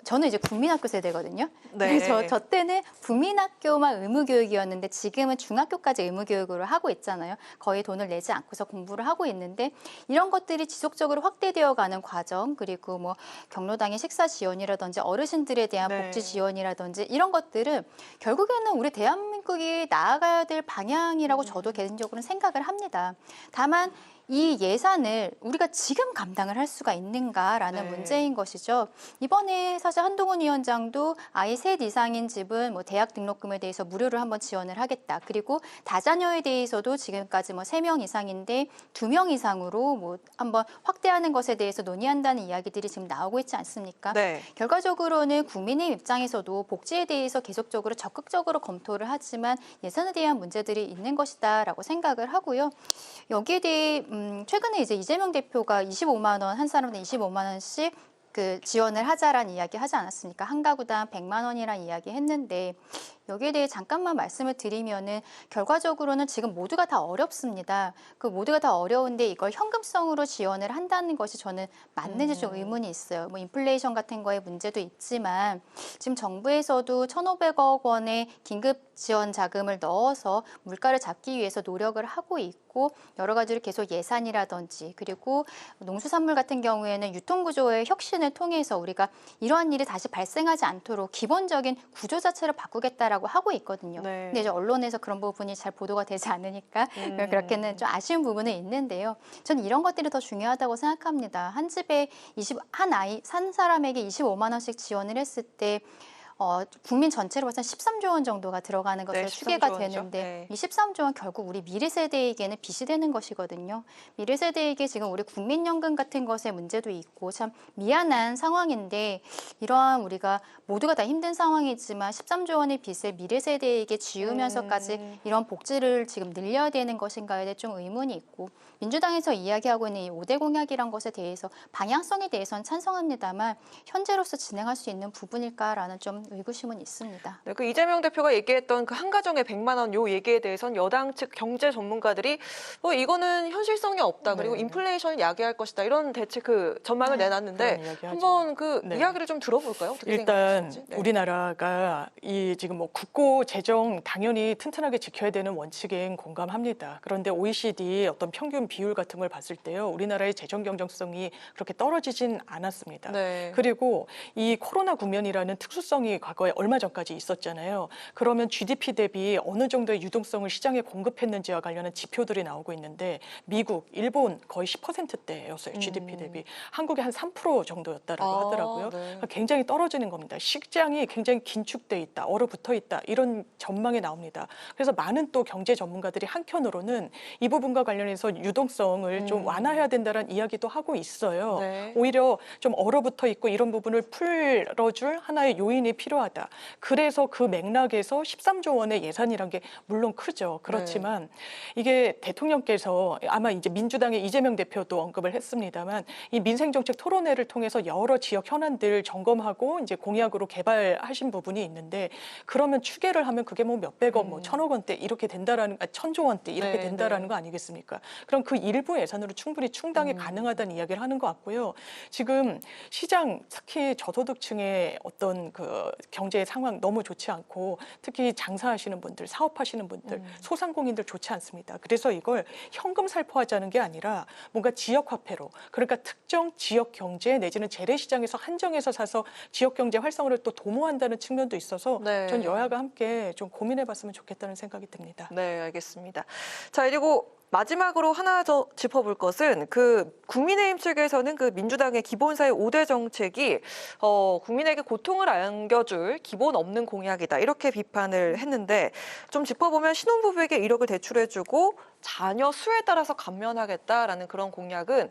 저는 이제 국민학교 세대거든요. 네. 그래서 저 때는 국민학교만 의무교육이었는데 지금은 중학교까지 의무교육으로 하고 있잖아요. 거의 돈을 내지 않고서 공부를 하고 있는데 이런 것들이 지속적으로 확대되어 가는 과정, 그리고 뭐 경로당의 식사 지원이라든지 어르신들에 대한 복지 지원이라든지 이런 것들은 결국에는 우리 대한민국이 나아가야 될 방향이라고 저도 개인적으로는 생각을 합니다. 다만 이 예산을 우리가 지금 감당을 할 수가 있는가라는 문제인 것이죠. 이번에 사실 한동훈 위원장도 아이 셋 이상인 집은 뭐 대학 등록금에 대해서 무료로 한번 지원을 하겠다. 그리고 다자녀에 대해서도 지금까지 뭐 3명 이상인데 2명 이상으로 뭐 한번 확대하는 것에 대해서 논의한다는 이야기들이 지금 나오고 있지 않습니까? 네. 결과적으로는 국민의 입장에서도 복지에 대해서 계속적으로 적극적으로 검토를 하지만 예산에 대한 문제들이 있는 것이다라고 생각을 하고요. 여기에 대해 최근에 이제 이재명 대표가 25만 원, 한 사람당 25만 원씩 그 지원을 하자라는 이야기 하지 않았습니까? 한 가구당 100만 원이라는 이야기 했는데 여기에 대해 잠깐만 말씀을 드리면은 결과적으로는 지금 모두가 다 어렵습니다. 그 모두가 다 어려운데 이걸 현금성으로 지원을 한다는 것이 저는 맞는지 좀 의문이 있어요. 뭐 인플레이션 같은 거에 문제도 있지만 지금 정부에서도 1,500억 원의 긴급 지원 자금을 넣어서 물가를 잡기 위해서 노력을 하고 있고 여러 가지로 계속 예산이라든지 그리고 농수산물 같은 경우에는 유통구조의 혁신을 통해서 우리가 이러한 일이 다시 발생하지 않도록 기본적인 구조 자체를 바꾸겠다라고 하고 있거든요. 근데 이제 언론에서 그런 부분이 잘 보도가 되지 않으니까 그렇게는 좀 아쉬운 부분은 있는데요. 저는 이런 것들이 더 중요하다고 생각합니다. 한 집에 한 사람에게 25만 원씩 지원을 했을 때 국민 전체로 봐서 13조 원 정도가 들어가는 것으로 추계가 되는데 이 13조 원 결국 우리 미래 세대에게는 빚이 되는 것이거든요. 미래 세대에게 지금 우리 국민연금 같은 것에 문제도 있고 참 미안한 상황인데 이러한 우리가 모두가 다 힘든 상황이지만 13조 원의 빚을 미래 세대에게 지우면서까지 이런 복지를 지금 늘려야 되는 것인가에 대해 좀 의문이 있고 민주당에서 이야기하고 있는 이 5대 공약이란 것에 대해서 방향성에 대해서는 찬성합니다만 현재로서 진행할 수 있는 부분일까라는 좀 의구심은 있습니다. 네, 그 이재명 대표가 얘기했던 그 한 가정에 100만 원 요 얘기에 대해서는 여당 측 경제 전문가들이 이거는 현실성이 없다. 그리고 인플레이션을 야기할 것이다. 이런 대책 그 전망을 내놨는데 한번 그 이야기를 좀 들어볼까요? 어떻게 일단 생각하시는지? 우리나라가 이 지금 뭐 국고 재정 당연히 튼튼하게 지켜야 되는 원칙엔 공감합니다. 그런데 OECD 어떤 평균 비율 같은 걸 봤을 때요. 우리나라의 재정 경쟁성이 그렇게 떨어지진 않았습니다. 그리고 이 코로나 국면이라는 특수성이 과거에 얼마 전까지 있었잖아요. 그러면 GDP 대비 어느 정도의 유동성을 시장에 공급했는지와 관련한 지표들이 나오고 있는데 미국, 일본 거의 10%대였어요. GDP 대비. 한국이 한 3% 정도였다라고 하더라고요. 그러니까 굉장히 떨어지는 겁니다. 시장이 굉장히 긴축돼 있다, 얼어붙어 있다 이런 전망이 나옵니다. 그래서 많은 또 경제 전문가들이 한편으로는 이 부분과 관련해서 유동성을 좀 완화해야 된다는 이야기도 하고 있어요. 오히려 좀 얼어붙어 있고 이런 부분을 풀어줄 하나의 요인이 필요하다. 그래서 그 맥락에서 13조 원의 예산이란 게 물론 크죠. 그렇지만 이게 대통령께서 아마 이제 민주당의 이재명 대표도 언급을 했습니다만 이 민생정책 토론회를 통해서 여러 지역 현안들 점검하고 이제 공약으로 개발하신 부분이 있는데 그러면 추계를 하면 그게 뭐 몇백억, 뭐 1,000억 원대 이렇게 된다라는 1,000조 원대 이렇게 된다라는 거 아니겠습니까? 그럼 그 일부 예산으로 충분히 충당이 가능하다는 이야기를 하는 것 같고요. 지금 시장 특히 저소득층의 어떤 그 경제 상황 너무 좋지 않고 특히 장사하시는 분들, 사업하시는 분들, 소상공인들 좋지 않습니다. 그래서 이걸 현금 살포하자는 게 아니라 뭔가 지역 화폐로 그러니까 특정 지역 경제 내지는 재래시장에서 한정해서 사서 지역 경제 활성화를 또 도모한다는 측면도 있어서 전 여야가 함께 좀 고민해봤으면 좋겠다는 생각이 듭니다. 네, 알겠습니다. 자, 그리고 마지막으로 하나 더 짚어볼 것은 그 국민의힘 측에서는 그 민주당의 기본사회 5대 정책이 국민에게 고통을 안겨줄 기본 없는 공약이다 이렇게 비판을 했는데 좀 짚어보면 신혼부부에게 1억을 대출해주고 자녀 수에 따라서 감면하겠다라는 그런 공약은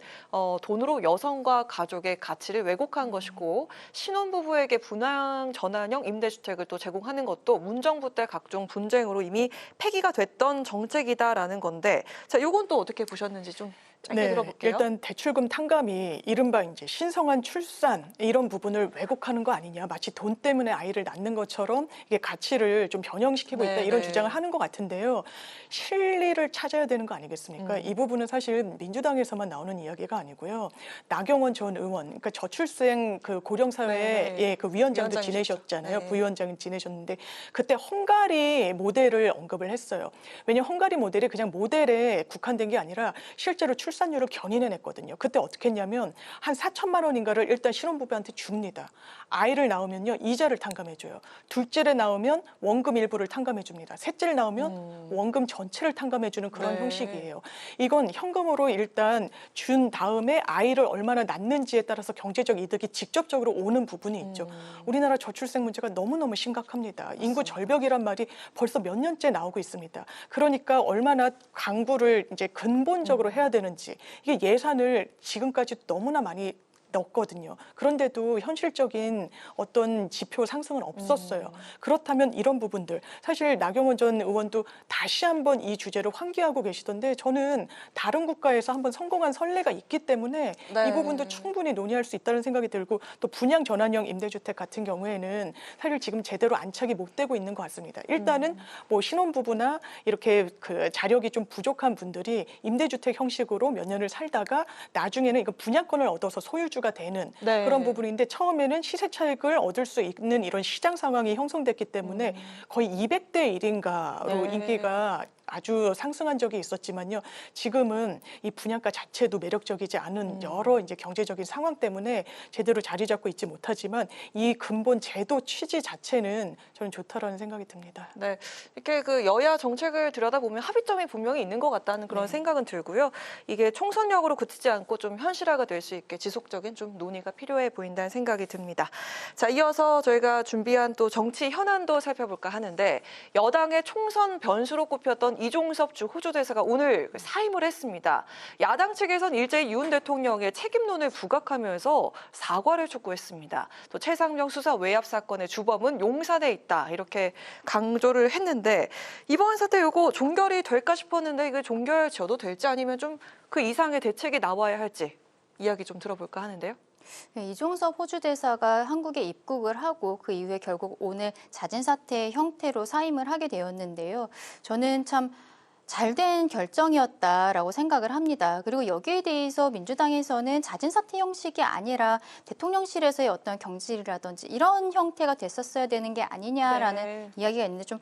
돈으로 여성과 가족의 가치를 왜곡한 것이고 신혼부부에게 분양 전환형 임대주택을 또 제공하는 것도 문정부 때 각종 분쟁으로 이미 폐기가 됐던 정책이다라는 건데 자, 이건 또 어떻게 보셨는지 좀. 네, 들어볼게요. 일단 대출금 탕감이 이른바 이제 신성한 출산 이런 부분을 왜곡하는 거 아니냐, 마치 돈 때문에 아이를 낳는 것처럼 이게 가치를 좀 변형시키고 있다 이런 주장을 하는 것 같은데요. 실리를 찾아야 되는 거 아니겠습니까? 이 부분은 사실 민주당에서만 나오는 이야기가 아니고요. 나경원 전 의원, 그러니까 저출생 그 고령사회의 그 위원장도 지내셨잖아요. 부위원장 지내셨는데 그때 헝가리 모델을 언급을 했어요. 왜냐하면 헝가리 모델이 그냥 모델에 국한된 게 아니라 실제로 출산율을 견인해냈거든요. 그때 어떻게 했냐면 한 4천만 원인가를 일단 신혼부부한테 줍니다. 아이를 낳으면요 이자를 탕감해줘요. 둘째를 낳으면 원금 일부를 탕감해줍니다. 셋째를 낳으면 원금 전체를 탕감해주는 그런 형식이에요. 이건 현금으로 일단 준 다음에 아이를 얼마나 낳는지에 따라서 경제적 이득이 직접적으로 오는 부분이 있죠. 우리나라 저출생 문제가 너무너무 심각합니다. 인구 절벽이란 말이 벌써 몇 년째 나오고 있습니다. 그러니까 얼마나 강구를 이제 근본적으로 해야 되는지 이게 예산을 지금까지 너무나 많이 넣었거든요. 그런데도 현실적인 어떤 지표 상승은 없었어요. 그렇다면 이런 부분들, 사실 나경원 전 의원도 다시 한번 이 주제를 환기하고 계시던데 저는 다른 국가에서 한번 성공한 선례가 있기 때문에 이 부분도 충분히 논의할 수 있다는 생각이 들고, 또 분양 전환형 임대주택 같은 경우에는 사실 지금 제대로 안착이 못 되고 있는 것 같습니다. 일단은 뭐 신혼부부나 이렇게 그 자력이 좀 부족한 분들이 임대주택 형식으로 몇 년을 살다가 나중에는 이거 분양권을 얻어서 소유주가 되는 그런 부분인데, 처음에는 시세 차익을 얻을 수 있는 이런 시장 상황이 형성됐기 때문에 거의 200대 1인가로 인기가 아주 상승한 적이 있었지만요. 지금은 이 분양가 자체도 매력적이지 않은 여러 이제 경제적인 상황 때문에 제대로 자리 잡고 있지 못하지만 이 근본 제도 취지 자체는 저는 좋다라는 생각이 듭니다. 네, 이렇게 그 여야 정책을 들여다보면 합의점이 분명히 있는 것 같다는 그런 생각은 들고요. 이게 총선력으로 그치지 않고 좀 현실화가 될 수 있게 지속적인 좀 논의가 필요해 보인다는 생각이 듭니다. 자, 이어서 저희가 준비한 또 정치 현안도 살펴볼까 하는데, 여당의 총선 변수로 꼽혔던 이종섭 주 호주 대사가 오늘 사임을 했습니다. 야당 측에선 일제히 윤 대통령의 책임론을 부각하면서 사과를 촉구했습니다. 또 최상병 수사 외압 사건의 주범은 용산에 있다 이렇게 강조를 했는데, 이번 사태 요거 종결이 될까 싶었는데 이게 종결 지어도 될지 아니면 좀 그 이상의 대책이 나와야 할지 이야기 좀 들어볼까 하는데요. 네, 이종섭 호주 대사가 한국에 입국을 하고 그 이후에 결국 오늘 자진 사퇴의 형태로 사임을 하게 되었는데요. 저는 참 잘된 결정이었다라고 생각을 합니다. 그리고 여기에 대해서 민주당에서는 자진 사퇴 형식이 아니라 대통령실에서의 어떤 경질이라든지 이런 형태가 됐었어야 되는 게 아니냐라는 이야기가 있는데, 좀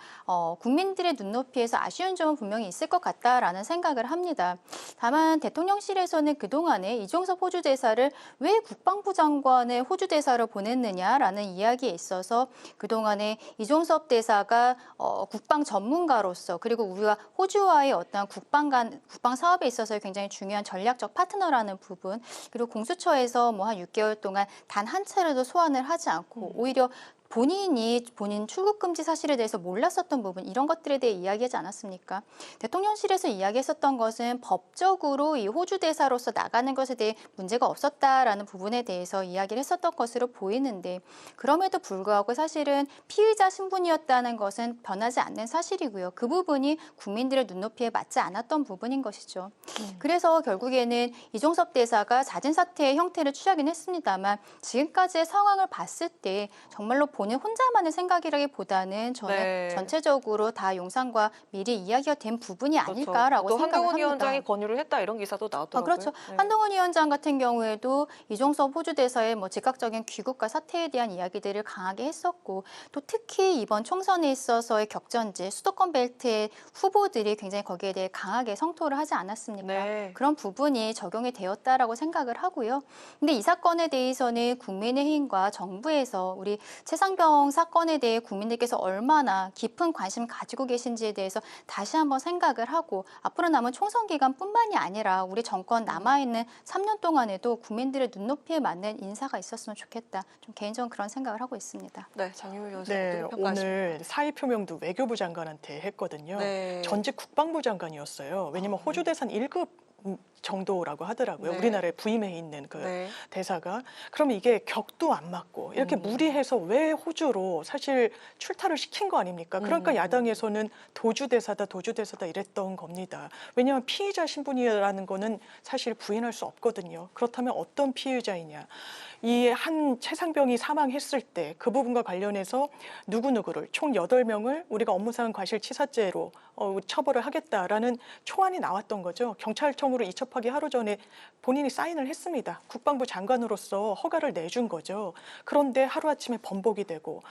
국민들의 눈높이에서 아쉬운 점은 분명히 있을 것 같다라는 생각을 합니다. 다만 대통령실에서는 그동안에 이종섭 호주 대사를 왜 국방부 장관의 호주 대사로 보냈느냐라는 이야기에 있어서 그동안에 이종섭 대사가 국방 전문가로서, 그리고 우리가 호주와 어떤 국방 사업에 있어서 굉장히 중요한 전략적 파트너라는 부분, 그리고 공수처에서 뭐 한 6개월 동안 단 한 차례도 소환을 하지 않고 오히려 본인 출국 금지 사실에 대해서 몰랐었던 부분, 이런 것들에 대해 이야기하지 않았습니까? 대통령실에서 이야기했었던 것은 법적으로 이 호주 대사로서 나가는 것에 대해 문제가 없었다라는 부분에 대해서 이야기를 했었던 것으로 보이는데, 그럼에도 불구하고 사실은 피의자 신분이었다는 것은 변하지 않는 사실이고요. 그 부분이 국민들의 눈높이에 맞지 않았던 부분인 것이죠. 그래서 결국에는 이종섭 대사가 자진 사퇴의 형태를 취하긴 했습니다만, 지금까지의 상황을 봤을 때 정말로 본인 혼자만의 생각이라기보다는 저는 전체적으로 다 용산과 미리 이야기가 된 부분이 아닐까라고 또 생각을 합니다. 한동훈 위원장이 권유를 했다 이런 기사도 나왔더라고요. 그렇죠. 한동훈 위원장 같은 경우에도 이종섭 호주 대사의 뭐 즉각적인 귀국과 사퇴에 대한 이야기들을 강하게 했었고, 또 특히 이번 총선에 있어서의 격전지 수도권 벨트의 후보들이 굉장히 거기에 대해 강하게 성토를 하지 않았습니까? 그런 부분이 적용이 되었다라고 생각을 하고요. 근데 이 사건에 대해서는 국민의힘과 정부에서 우리 최상병 사건에 대해 국민들께서 얼마나 깊은 관심을 가지고 계신지에 대해서 다시 한번 생각을 하고, 앞으로 남은 총선 기간뿐만이 아니라 우리 정권 남아있는 3년 동안에도 국민들의 눈높이에 맞는 인사가 있었으면 좋겠다. 좀 개인적으로 그런 생각을 하고 있습니다. 네, 장유일 교수 오늘 사의 표명도 외교부 장관한테 했거든요. 전직 국방부 장관이었어요. 왜냐하면 호주 대사는 1급 정도라고 하더라고요. 네. 우리나라에 부임해 있는 그 네. 대사가. 그러면 이게 격도 안 맞고 이렇게 무리해서 왜 호주로 사실 출타를 시킨 거 아닙니까? 그러니까 야당에서는 도주대사다 이랬던 겁니다. 왜냐하면 피의자 신분이라는 거는 사실 부인할 수 없거든요. 그렇다면 어떤 피의자이냐. 이 한 최상병이 사망했을 때 그 부분과 관련해서 누구누구를 총 8명을 우리가 업무상 과실치사죄로 처벌을 하겠다라는 초안이 나왔던 거죠. 경찰청으로 이첩하기 하루 전에 본인이 사인을 했습니다. 국방부 장관으로서 허가를 내준 거죠. 그런데 하루아침에 번복이 되고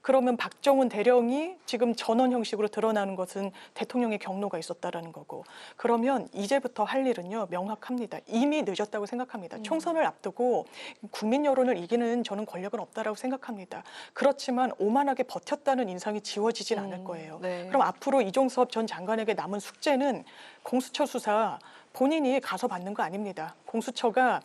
그러면 박정훈 대령이 지금 전원 형식으로 드러나는 것은 대통령의 경로가 있었다라는 거고 그러면 이제부터 할 일은요 명확합니다. 이미 늦었다고 생각합니다. 총선을 앞두고 국민 여론을 이기는 저는 권력은 없다라고 생각합니다. 그렇지만 오만하게 버텼다는 인상이 지워지진 않을 거예요. 네. 그럼 앞으로 이종섭 전 장관에게 남은 숙제는 공수처 수사 본인이 가서 받는 거 아닙니다. 공수처가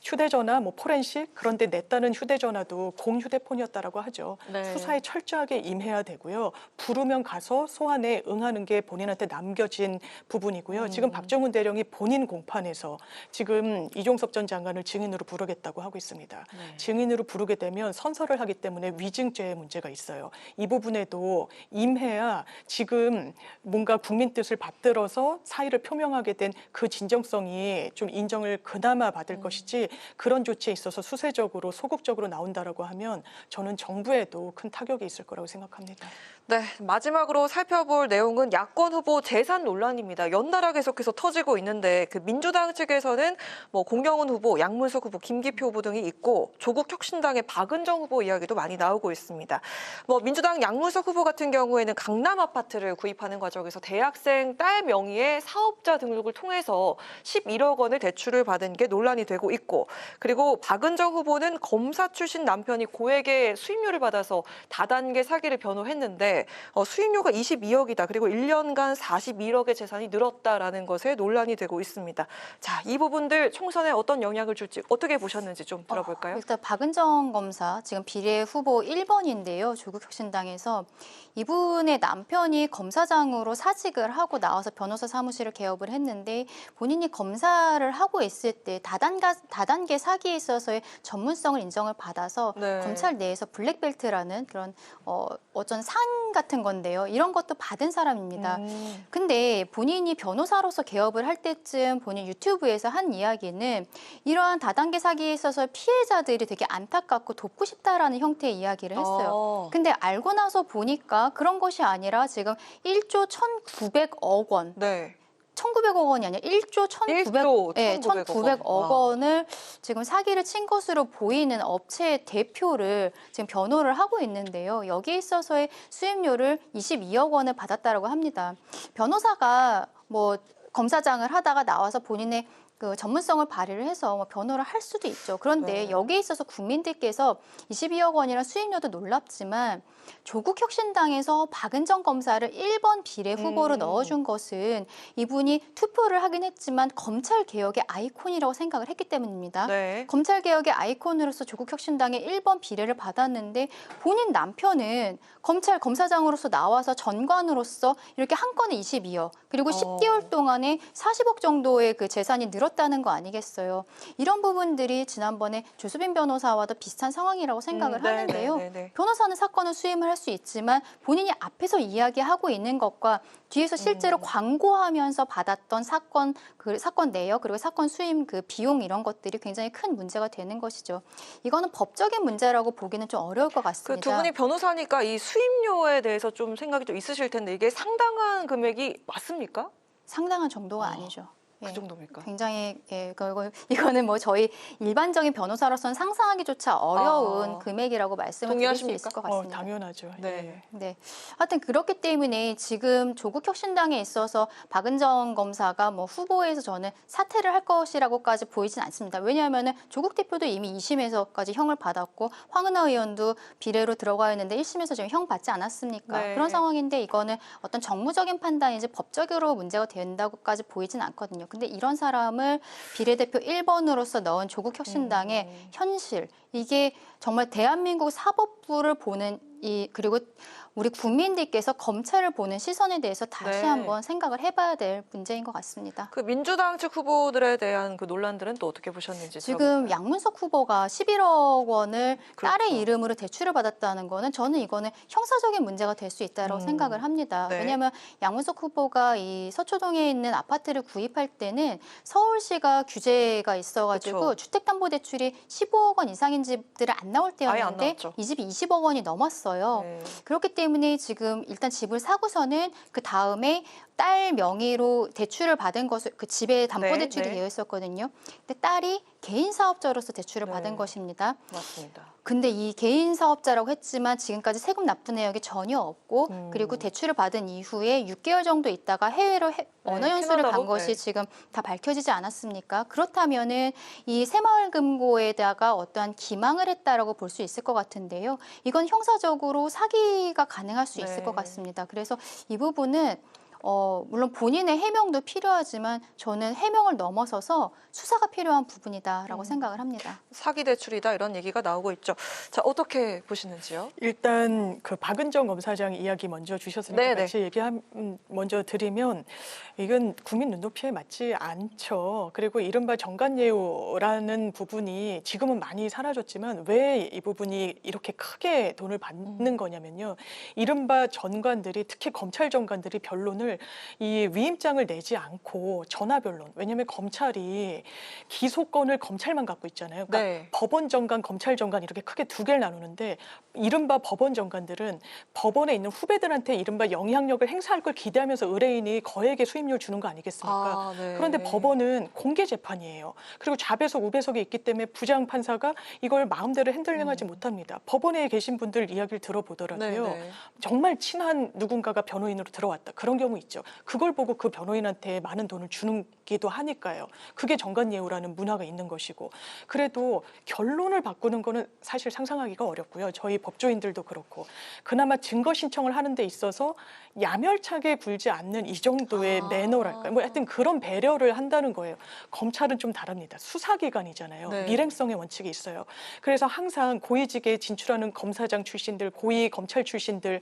휴대전화, 포렌식 그런데 냈다는 휴대전화도 공휴대폰이었다라고 하죠. 네. 수사에 철저하게 임해야 되고요. 부르면 가서 소환에 응하는 게 본인한테 남겨진 부분이고요. 지금 박정훈 대령이 본인 공판에서 지금 이종섭 전 장관을 증인으로 부르겠다고 하고 있습니다. 네. 증인으로 부르게 되면 선서를 하기 때문에 위증죄의 문제가 있어요. 이 부분에도 임해야 지금 뭔가 국민 뜻을 받들어서 사의를 표명하게 된 그 진정성이 좀 인정을 그나마 받을 것이지 그런 조치에 있어서 수세적으로 소극적으로 나온다라고 하면 저는 정부에도 큰 타격이 있을 거라고 생각합니다. 네, 마지막으로 살펴볼 내용은 야권 후보 재산 논란입니다. 연달아 계속해서 터지고 있는데 그 민주당 측에서는 공영훈 후보, 양문석 후보, 김기표 후보 등이 있고 조국 혁신당의 박은정 후보 이야기도 많이 나오고 있습니다. 민주당 양문석 후보 같은 경우에는 강남 아파트를 구입하는 과정에서 대학생 딸 명의의 사업자 등록을 통해서 11억 원을 대출을 받은 게 논란이 되고 있고 그리고 박은정 후보는 검사 출신 남편이 고액의 수임료를 받아서 다단계 사기를 변호했는데 수임료가 22억이다. 그리고 1년간 41억의 재산이 늘었다라는 것에 논란이 되고 있습니다. 자, 이 부분들 총선에 어떤 영향을 줄지 어떻게 보셨는지 좀 들어볼까요? 일단 박은정 검사 지금 비례 후보 1번인데요. 조국혁신당에서 이분의 남편이 검사장으로 사직을 하고 나와서 변호사 사무실을 개업을 했는데 본인이 검사를 하고 있을 때 다단계 사기에 있어서의 전문성을 인정을 받아서 네. 검찰 내에서 블랙벨트라는 그런 어떤 상 같은 건데요. 이런 것도 받은 사람입니다. 근데 본인이 변호사로서 개업을 할 때쯤 본인 유튜브에서 한 이야기는 이러한 다단계 사기에 있어서 피해자들이 되게 안타깝고 돕고 싶다라는 형태의 이야기를 했어요. 근데 알고 나서 보니까 그런 것이 아니라 지금 1조 1,900억 원. 네. 1,900억 원이 아니라 1조 1,900억 원을 지금 사기를 친 것으로 보이는 업체의 대표를 지금 변호를 하고 있는데요. 여기에 있어서의 수임료를 22억 원을 받았다라고 합니다. 변호사가 검사장을 하다가 나와서 본인의 그 전문성을 발휘를 해서 변호를 할 수도 있죠. 그런데 여기에 있어서 국민들께서 22억 원이라는 수임료도 놀랍지만 조국 혁신당에서 박은정 검사를 1번 비례 후보로 넣어준 것은 이분이 투표를 하긴 했지만 검찰개혁의 아이콘이라고 생각을 했기 때문입니다. 네. 검찰개혁의 아이콘으로서 조국 혁신당의 1번 비례를 받았는데 본인 남편은 검사장으로서 나와서 전관으로서 이렇게 한 건에 22억 그리고 10개월 동안에 40억 정도의 그 재산이 늘었다는 거 아니겠어요. 이런 부분들이 지난번에 조수빈 변호사와도 비슷한 상황이라고 생각을 하는데요. 변호사는 사건을 수임을 할 수 있지만 본인이 앞에서 이야기하고 있는 것과 뒤에서 실제로 광고하면서 받았던 사건 내역 그리고 사건 수임 그 비용 이런 것들이 굉장히 큰 문제가 되는 것이죠. 이거는 법적인 문제라고 보기는 좀 어려울 것 같습니다. 두 분이 변호사니까 이 수임료에 대해서 좀 생각이 좀 있으실 텐데 이게 상당한 금액이 맞습니까? 상당한 정도가 아니죠. 그 정도입니까? 굉장히 이거는 저희 일반적인 변호사로서는 상상하기조차 어려운 금액이라고 말씀을 드릴 수 있을 것 같습니다. 당연하죠. 네. 하여튼 그렇기 때문에 지금 조국 혁신당에 있어서 박은정 검사가 후보에서 저는 사퇴를 할 것이라고까지 보이진 않습니다. 왜냐하면 조국 대표도 이미 2심에서까지 형을 받았고 황은하 의원도 비례로 들어가 있는데 1심에서 지금 형 받지 않았습니까? 그런 상황인데 이거는 어떤 정무적인 판단인지 법적으로 문제가 된다고까지 보이진 않거든요. 근데 이런 사람을 비례대표 1번으로서 넣은 조국 혁신당의 현실 이게 정말 대한민국 사법부를 보는 그리고 우리 국민들께서 검찰을 보는 시선에 대해서 다시 네. 한번 생각을 해봐야 될 문제인 것 같습니다. 그 민주당 측 후보들에 대한 그 논란들은 또 어떻게 보셨는지 지금 양문석 후보가 11억 원을 그렇죠. 딸의 이름으로 대출을 받았다는 거는 저는 이거는 형사적인 문제가 될 수 있다고 생각을 합니다. 네. 왜냐하면 양문석 후보가 이 서초동에 있는 아파트를 구입할 때는 서울시가 규제가 있어가지고 그렇죠. 주택담보대출이 15억 원 이상인 집들은 안 나올 아예 안 때였는데 나왔죠. 이 집이 20억 원이 넘었어요. 네. 그렇기 때문에 지금 일단 집을 사고서는 그 다음에 딸 명의로 대출을 받은 것을 그 집에 담보대출이 네. 되어 있었거든요. 근데 딸이 개인 사업자로서 대출을 받은 것입니다. 맞습니다. 근데 이 개인 사업자라고 했지만 지금까지 세금 납부 내역이 전혀 없고 그리고 대출을 받은 이후에 6개월 정도 있다가 해외로 언어 연수를 간 캐나다로? 것이 네. 지금 다 밝혀지지 않았습니까? 그렇다면은 이 새마을금고에다가 어떠한 기망을 했다라고 볼 수 있을 것 같은데요. 이건 형사적으로 사기가 가능할 수 있을 것 같습니다. 그래서 이 부분은 물론 본인의 해명도 필요하지만 저는 해명을 넘어서서 수사가 필요한 부분이다라고 생각을 합니다. 사기 대출이다 이런 얘기가 나오고 있죠. 자, 어떻게 보시는지요? 일단 그 박은정 검사장 이야기 먼저 주셨으니까 네네. 같이 먼저 드리면 이건 국민 눈높이에 맞지 않죠. 그리고 이른바 정관예우라는 부분이 지금은 많이 사라졌지만 왜 이 부분이 이렇게 크게 돈을 받는 거냐면요. 이른바 전관들이 특히 검찰 전관들이 변론을 이 위임장을 내지 않고 전화 변론. 왜냐하면 검찰이 기소권을 검찰만 갖고 있잖아요. 그러니까 네. 법원 정관, 검찰 정관 이렇게 크게 두 개를 나누는데 이른바 법원 정관들은 법원에 있는 후배들한테 이른바 영향력을 행사할 걸 기대하면서 의뢰인이 거액의 수임료를 주는 거 아니겠습니까? 네. 그런데 법원은 공개 재판이에요. 그리고 좌배석, 우배석이 있기 때문에 부장 판사가 이걸 마음대로 핸들링하지 못합니다. 법원에 계신 분들 이야기를 들어보더라도요. 네. 정말 친한 누군가가 변호인으로 들어왔다. 그런 경우 있죠. 그걸 보고 그 변호인한테 많은 돈을 주기도 하니까요. 그게 정관예우라는 문화가 있는 것이고. 그래도 결론을 바꾸는 거는 사실 상상하기가 어렵고요. 저희 법조인들도 그렇고. 그나마 증거 신청을 하는 데 있어서 야멸차게 굴지 않는 이 정도의 매너랄까요. 뭐 하여튼 그런 배려를 한다는 거예요. 검찰은 좀 다릅니다. 수사기관이잖아요. 네. 밀행성의 원칙이 있어요. 그래서 항상 고위직에 진출하는 검사장 출신들, 고위 검찰 출신들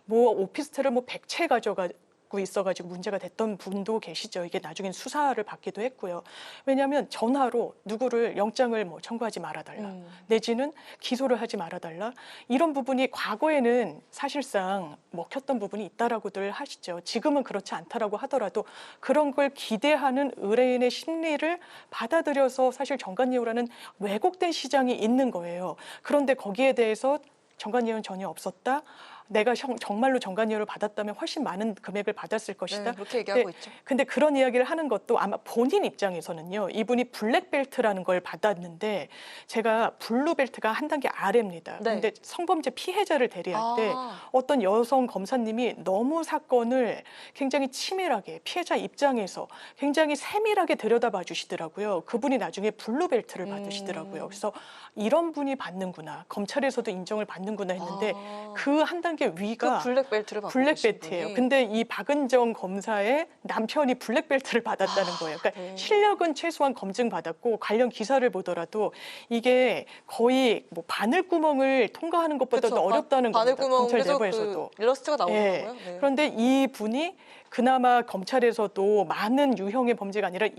뭐 오피스텔을 뭐 100채 가져가고 있어가지고 문제가 됐던 분도 계시죠. 이게 나중엔 수사를 받기도 했고요. 왜냐하면 전화로 누구를 영장을 뭐 청구하지 말아달라. 내지는 기소를 하지 말아달라. 이런 부분이 과거에는 사실상 먹혔던 부분이 있다라고들 하시죠. 지금은 그렇지 않다라고 하더라도 그런 걸 기대하는 의뢰인의 심리를 받아들여서 사실 정관예우라는 왜곡된 시장이 있는 거예요. 그런데 거기에 대해서 정관예우는 전혀 없었다. 내가 정말로 정관예우를 받았다면 훨씬 많은 금액을 받았을 것이다. 네, 그렇게 얘기하고 있죠. 근데 그런 이야기를 하는 것도 아마 본인 입장에서는요. 이분이 블랙벨트라는 걸 받았는데 제가 블루벨트가 한 단계 아래입니다. 네. 근데 성범죄 피해자를 대리할 때 어떤 여성 검사님이 너무 사건을 굉장히 치밀하게 피해자 입장에서 굉장히 세밀하게 들여다봐 주시더라고요. 그분이 나중에 블루벨트를 받으시더라고요. 그래서 이런 분이 받는구나. 검찰에서도 인정을 받는구나 했는데 그 한 단계 위가 그 블랙벨트를 받고 블랙벨트예요. 계신 분이. 근데 이 박은정 검사의 남편이 블랙벨트를 받았다는 거예요. 그러니까 실력은 최소한 검증받았고 관련 기사를 보더라도 이게 거의 뭐 바늘구멍을 통과하는 것보다도 그쵸. 어렵다는 겁니다. 검찰 바늘구멍에서 내부에서도. 그 일러스트가 나오더라고요. 네. 그런데 이 분이 그나마 검찰에서도 많은 유형의 범죄가 아니라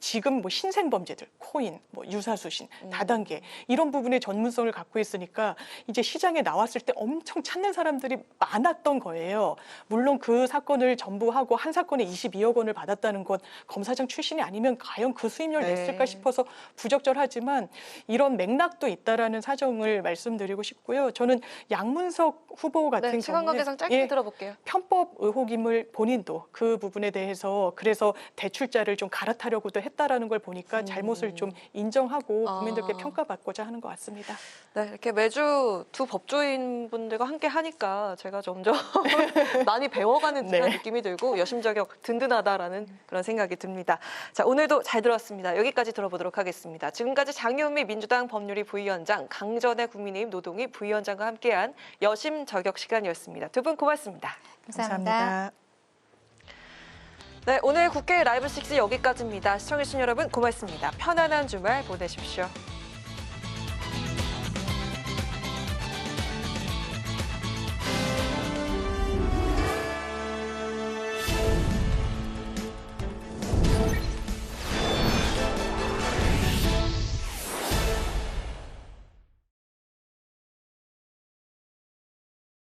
지금 뭐 신생 범죄들, 코인, 뭐 유사수신, 다단계 이런 부분의 전문성을 갖고 있으니까 이제 시장에 나왔을 때 엄청 찾는 사람들이 많았던 거예요. 물론 그 사건을 전부하고 한 사건에 22억 원을 받았다는 건 검사장 출신이 아니면 과연 그 수임료를 냈을까 싶어서 부적절하지만 이런 맥락도 있다라는 사정을 말씀드리고 싶고요. 저는 양문석 후보 같은 시간 경우는 관계상 짧게 들어볼게요. 편법 의혹임을 본인도 그 부분에 대해서 그래서 대출자를 좀 갈아타려고도 했다라는 걸 보니까 잘못을 좀 인정하고 국민들께 평가받고자 하는 것 같습니다. 네, 이렇게 매주 두 법조인 분들과 함께 하니까 제가 점점 많이 배워가는 듯한 느낌이 들고 여심저격 든든하다라는 그런 생각이 듭니다. 자, 오늘도 잘 들었습니다. 여기까지 들어보도록 하겠습니다. 지금까지 장윤미 민주당 법률위 부위원장, 강전의 국민의힘 노동위 부위원장과 함께한 여심저격 시간이었습니다. 두 분 고맙습니다. 감사합니다. 네, 오늘 국회 라이브 6 여기까지입니다. 시청해주신 여러분 고맙습니다. 편안한 주말 보내십시오.